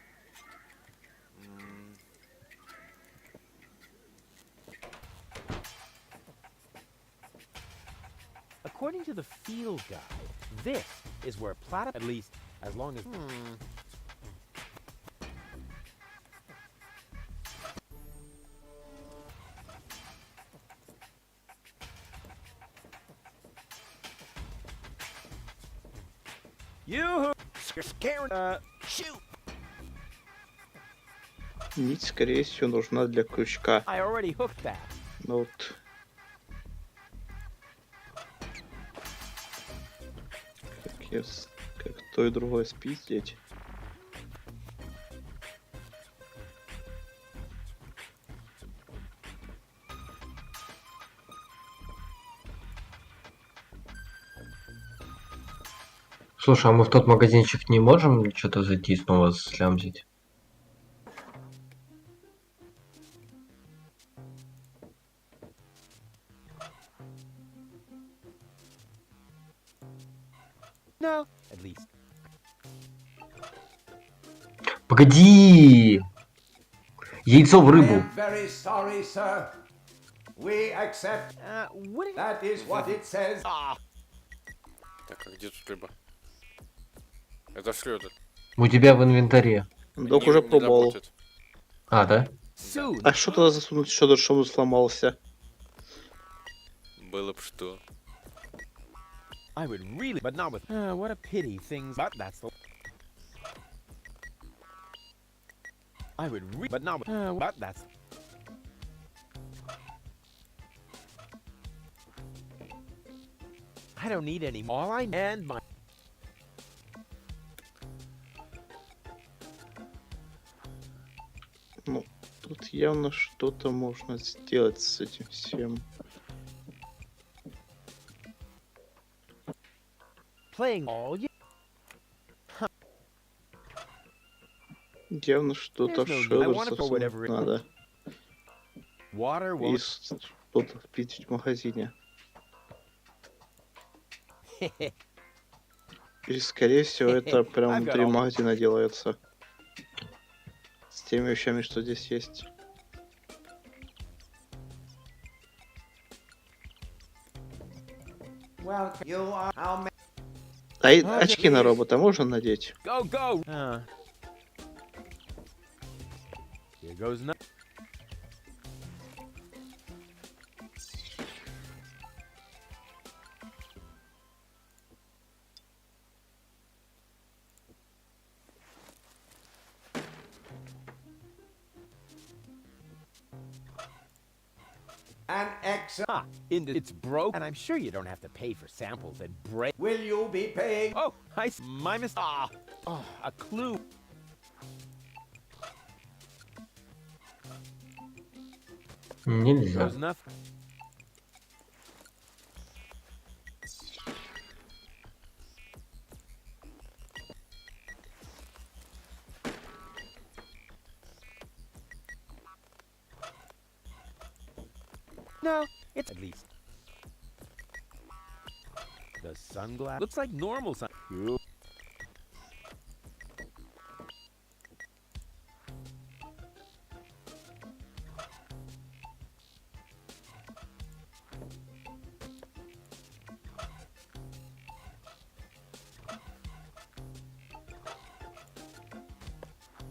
According to the field guide, this is where platypus, at least as long as. You scared. Shoot! Нить, скорее всего, нужна для крючка. I already hooked that. Ну вот. Как то и другое спиздить. Слушай, а мы в тот магазинчик не можем что-то зайти и снова слямзить? No, at least. Погоди! Яйцо в рыбу. Very sorry, sir. We accept. That is what it says. Так, а где тут рыба? Это Шрёдер. У тебя в инвентаре. Док уже пробовал. работает. А, да? А что туда засунуть еще, чтобы он сломался? Было бы что. I would really, but not with. What a pity things. But that's the. I would but not with. But that's. I don't need any. All I and my. Ну, тут явно что-то можно сделать с этим всем. Playing all you. Явно что-то There's no need. I want it for шелдерсовсом whatever it надо. Water И won't. что-то впитить в магазине. И скорее всего это прям I've got внутри all- магазина делается. С теми вещами, что здесь есть. Well, you are how many? А очки на робота можно надеть? Go, go! Here goes nothing. An X. It's broke, and I'm sure you don't have to pay for samples that break. Will you be paying? Oh, my mistake. Oh, a clue. Нельзя. Goes nothing. No, it's at least. The sunglass looks like normal sun.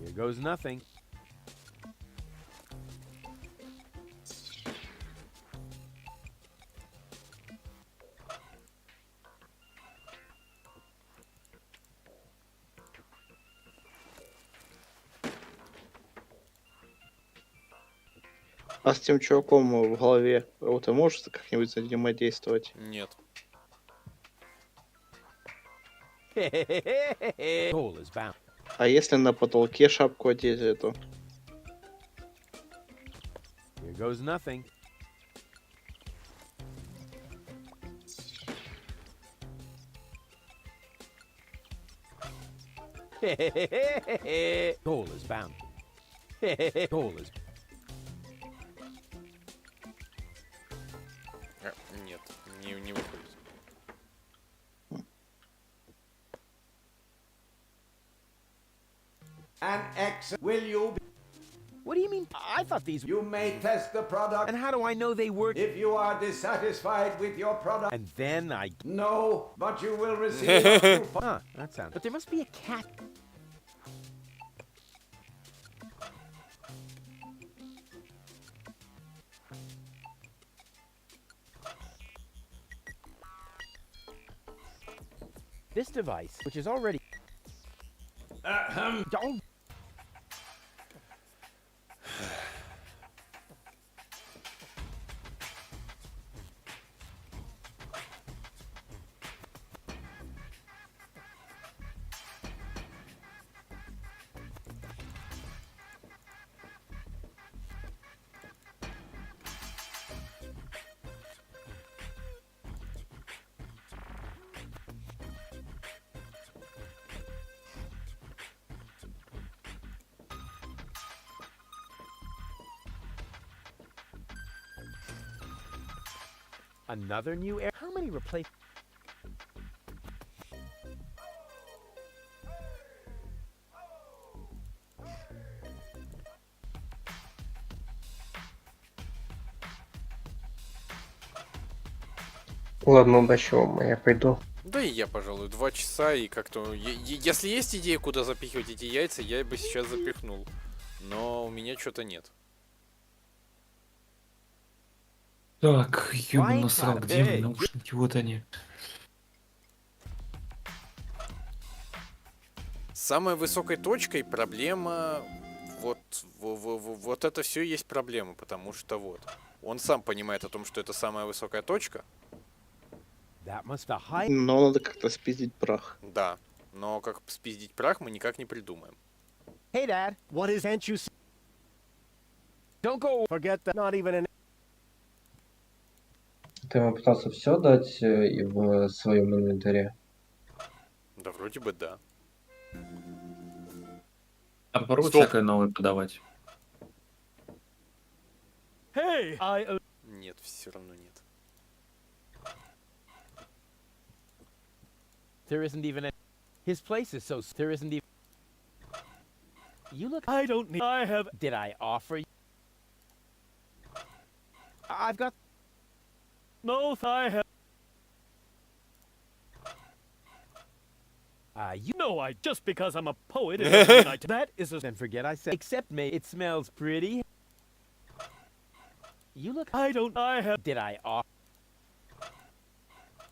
Here goes nothing. А с тем чуваком в голове ты можешь как-нибудь взаимодействовать? Нет. Goal is bound. А если на потолке шапку одеть эту? Here goes nothing. Goal is bound. Goal is. Нет, не выходит. An X. Will you be? What do you mean? I thought these. You may test the product. And how do I know they work? If you are dissatisfied with your product. And then I. No, but you will receive a coupon. Huh, that sounds. But there must be a cat. This device, which is already. Don't. Another new air. How many replace? Ладно, удачи вам, я пойду. Да и я, пожалуй, 2 часа, и как-то... Если есть идея, куда запихивать эти яйца, я бы сейчас запихнул. Но у меня что-то нет. Так, ёбаный насрал, где мои наушники? Вот они. Самой высокой точкой проблема... Вот это все есть проблема, потому что вот. Он сам понимает о том, что это самая высокая точка. Но надо как-то спиздить прах. Да, но как спиздить прах мы никак не придумаем. Hey, Dad. What is Aunt you? Don't go. Forget that. Not even an. Ты ему пытался все дать в своем инвентаре? Да вроде бы да. А попробуй Стоп. всякое новое подавать. Hey, Нет, все равно нет. There isn't even a. His place is so. There isn't even. You look. I don't need. I have. Did I offer you? I've got. No, I have. You know I just because I'm a poet. It doesn't mean that is a. Then forget I said. Except me. It smells pretty. You look. I don't. I have. Did I offer?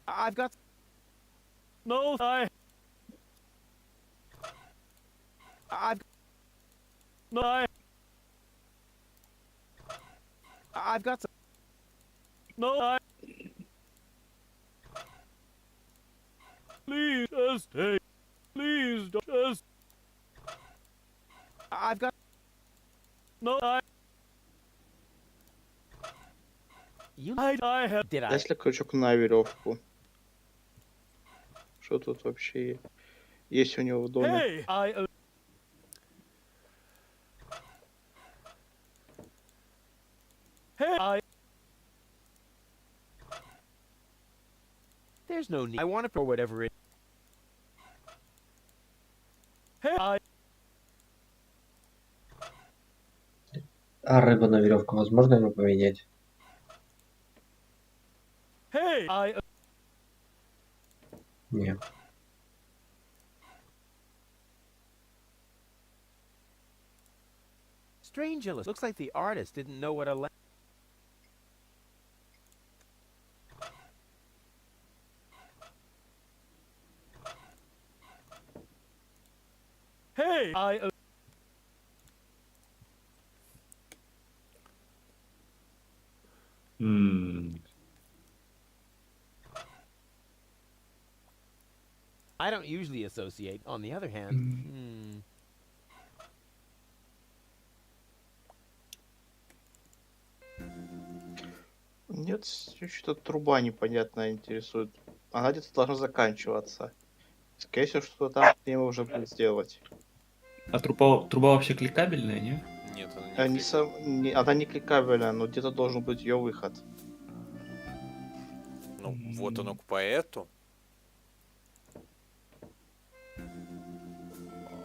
I've got. No, I've. No, I've got some. No, Please just stay. Please don't just. I've got. No, You. I have. Did I? Если крючок на веревку. Что тут вообще есть у него в доме? Hey, Hey, There's no need. I want it for whatever it. Hey, А рыба на веревку возможно ему поменять? Hey, Нет. Strange illustration. Looks like the artist didn't know what a. Hey, I don't usually associate. On the other hand, Нет, что-то труба непонятная интересует. Она где-то должна заканчиваться. Скорее всего, что-то там с ним уже будет сделать. А труба вообще кликабельная, не? Нет, она не. Она не кликабельная, но где-то должен быть ее выход. Ну, вот оно к поэту.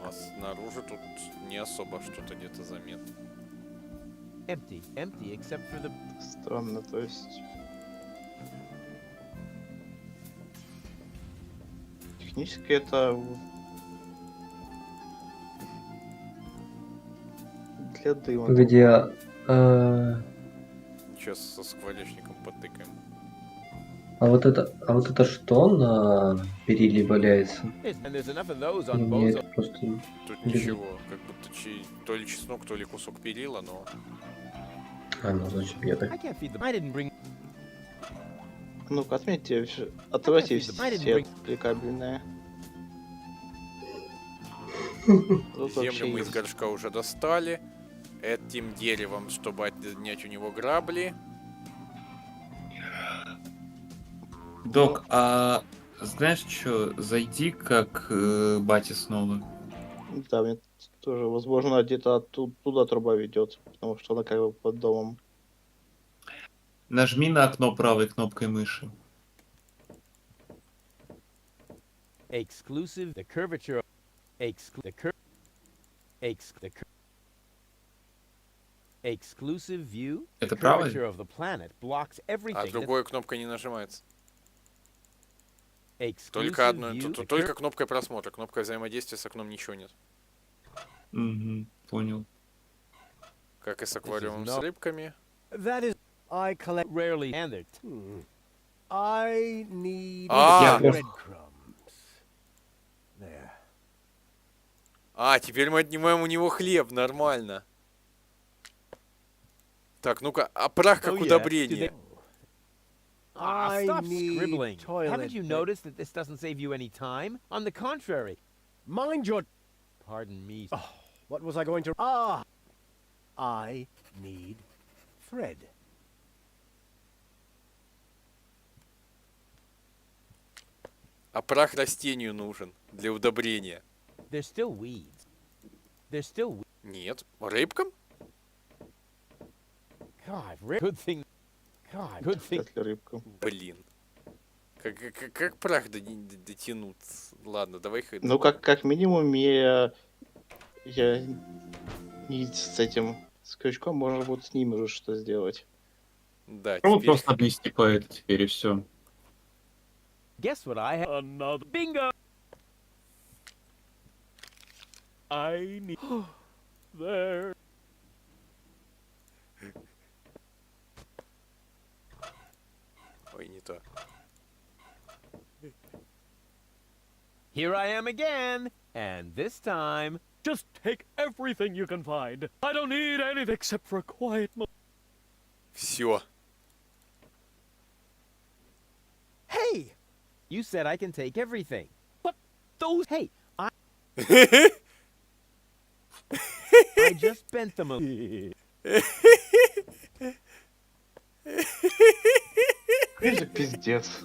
А снаружи тут не особо что-то где-то заметно. empty, except for the. Странно, то есть. Технически это для дыма. Где... Сейчас со скворечником потыкаем. А вот это что на периле валяется? And there's enough of those on both. Нет, просто... Тут ничего, как будто то ли чеснок, то ли кусок перила, но... А, ну значит я так... I can't feed them. I didn't bring. Ну-ка, отметьте, отправьте все кликабельные. Землю мы из горшка уже достали. Этим деревом, чтобы отнять у него грабли. Док, а знаешь что, зайди как бати снова. Да, мне тоже, возможно, где-то оттуда труба ведет, потому что она как бы под домом. Нажми на окно правой кнопкой мыши. Exclusive the curvature. Exclusive view. Это The правый? curvature of the planet blocks everything. А другой кнопкой не нажимается. Exclusive Только одной, view. только кнопкой просмотра. Кнопкой взаимодействия с окном ничего нет. Угу, понял. Как и с аквариумом с рыбками. That is, I collect Rarely and they're I need А! breadcrumbs. There. А, теперь мы отнимаем у него хлеб, нормально. Так, ну-ка, а прах как Oh, yeah. удобрение. Stop need scribbling. toilet Haven't you pa- noticed that this doesn't save you any time? On the contrary. Mind your... Pardon me. What was I going to... Ah! I need thread. А прах растению нужен для удобрения. They're still weeds. They're still. Нет, рыбкам? God, good thing. God, good thing. Рыбка. Блин. Как прах дотянуть? Ладно, давай хоть. Ну, как минимум, я не с этим, с крючком можно будет с ним уже что сделать. Да, Ну, теперь... просто обнести по это теперь и все. Guess what I have? Another bingo. I need there. Ой, не то. Here I am again, and this time, Just take everything you can find. I don't need anything except for a quiet moment. Все. hey, you said I can take everything. But those, hey, I just bent them a. Какой же пиздец.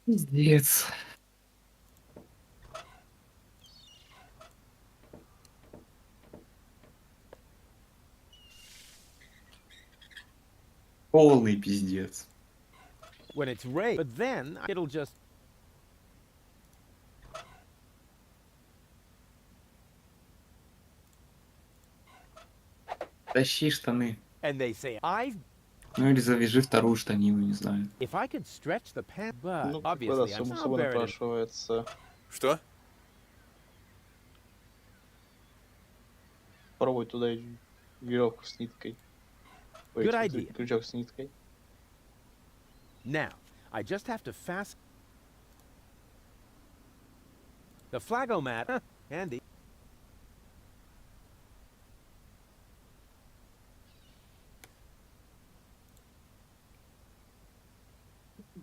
Пиздец. Полный пиздец. When it's rain, but then it'll just. Тащи штаны. And they say I've. Ну или завяжи вторую штанину, не знаю. If I could stretch the pant, but Ну, obviously I'm само not собой buried. напрашивается. Что? Пробуй туда веревку с ниткой. Ой, Good idea. крючок с ниткой. Now, I just have to fast. The flagomat, huh, handy.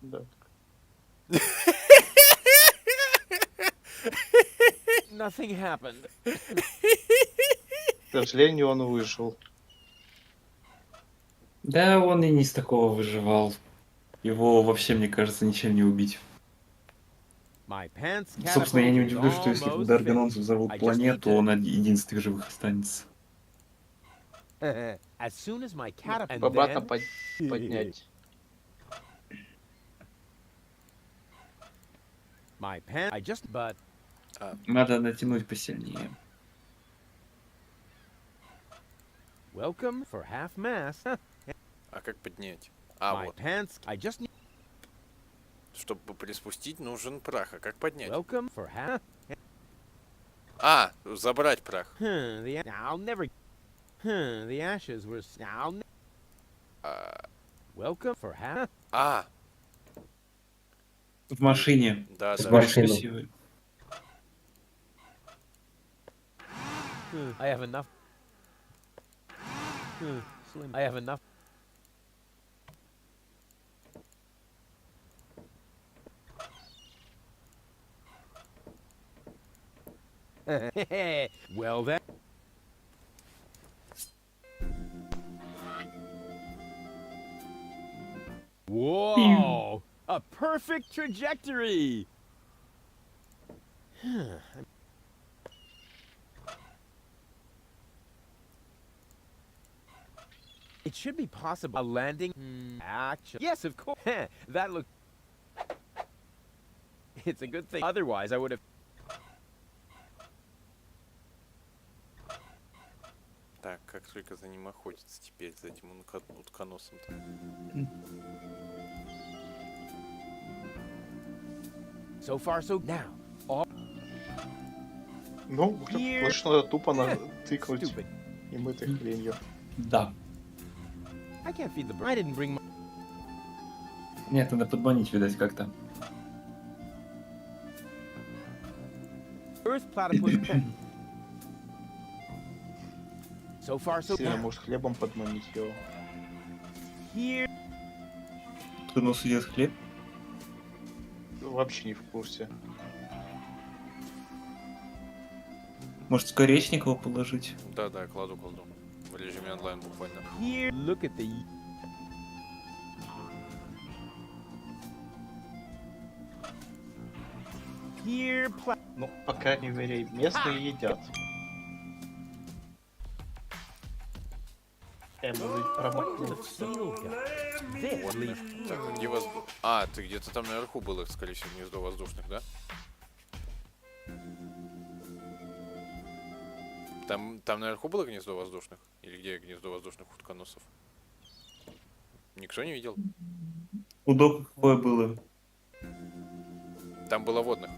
Да. Nothing happened. К сожалению, он выжил. Да, он и не с такого выживал. Его вообще, мне кажется, ничем не убить. My pants Собственно, я не catapult is удивлюсь, что если almost Дарганонцев finished. взорвут I just планету, need он один из живых останется. to- As soon as my catapult. Обратно поднять. My pants. I just. But. Надо натянуть посильнее. Welcome for half mast. А как поднять? А, My вот. pants. I just need. Чтобы приспустить, нужен прах. А как поднять? Welcome for half. А, забрать прах. The I'll never. The ashes were. I'll. Welcome for half. А, В машине. да, С да. большой силой. I have enough. Slim. I have enough. Well then. Whoa! A perfect trajectory. It should be possible. A landing. Action. Yes, of course. That looked. It's a good thing. Otherwise, I would have. Так, как только за ним охотиться теперь, за этим утконосом-то. So far, so now. All... Ну, лучше надо тупо тыкнуть и мы этой хренью. Да. I can't feed the bird. I didn't bring my... Нет, надо подманить, видать, как-то. Earth platypus. So far, so Сильно now. может хлебом подманить его. Here. Кто у нас идет хлеб? Вообще не в курсе. Может, Скоречникова положить? Да, кладу. В режиме онлайн буквально. Here, look at the... Here, Ну, по крайней мере, местные едят. Промахнул. Так, где А, ты где-то там наверху было, скорее всего, гнездо воздушных, да? Там наверху было гнездо воздушных? Или где гнездо воздушных утконосов? Никто не видел? У Дока какое было? Там было водных.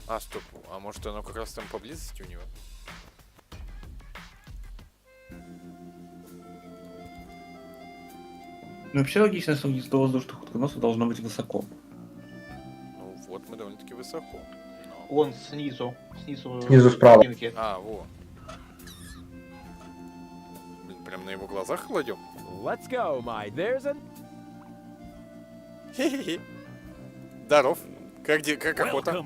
А, стоп. А может оно как раз там поблизости у него? Ну, вообще логично, что гнездо воздушных утконосов должно быть высоко. Ну вот, мы довольно-таки высоко. Он снизу. Снизу справа. А, во. Блин, прям на его глазах кладем? Let's go, my... There's a... Хе-хе-хе. Здоров. Как охота?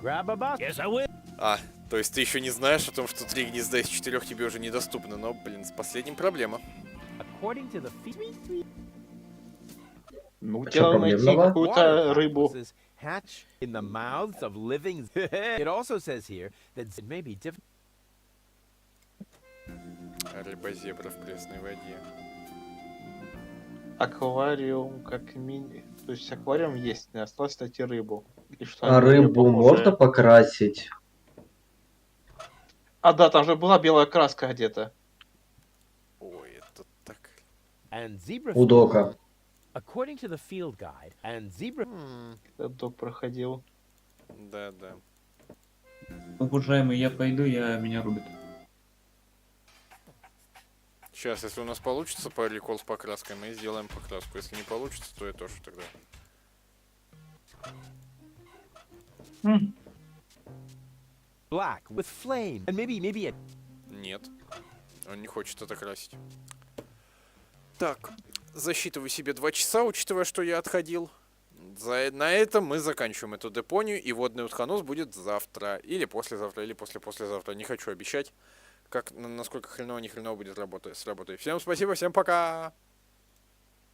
Grab a box. Yes, I will. А, то есть ты еще не знаешь о том, что 3 гнезда из 4 тебе уже недоступны, но, блин, с последним проблема. According to the feed... Ну, А дело чё найти проблемного? какую-то рыбу. Hatch in the mouths of living... It also says here that it may be different... Рыба-зебра в пресной воде. Аквариум как мини... То есть аквариум есть, не осталось найти рыбу. И что А они на неё рыбу похожи. можно покрасить? А, да, там же была белая краска где-то. Ой, это так... And zebra... У Дока. According to the field guide, and zebra... Этот док проходил. Да. Уважаемый, я пойду, меня рубят. Сейчас, если у нас получится прикол с покраской, мы сделаем покраску. Если не получится, то я тоже тогда. Black with flame, and maybe a... Нет. Он не хочет это красить. Так, засчитываю себе 2 часа, учитывая, что я отходил. На этом мы заканчиваем эту депонию, и водный утконос будет завтра, или послезавтра, или послезавтра. Не хочу обещать, насколько хреново, не хреново будет сработать. Всем спасибо, всем пока!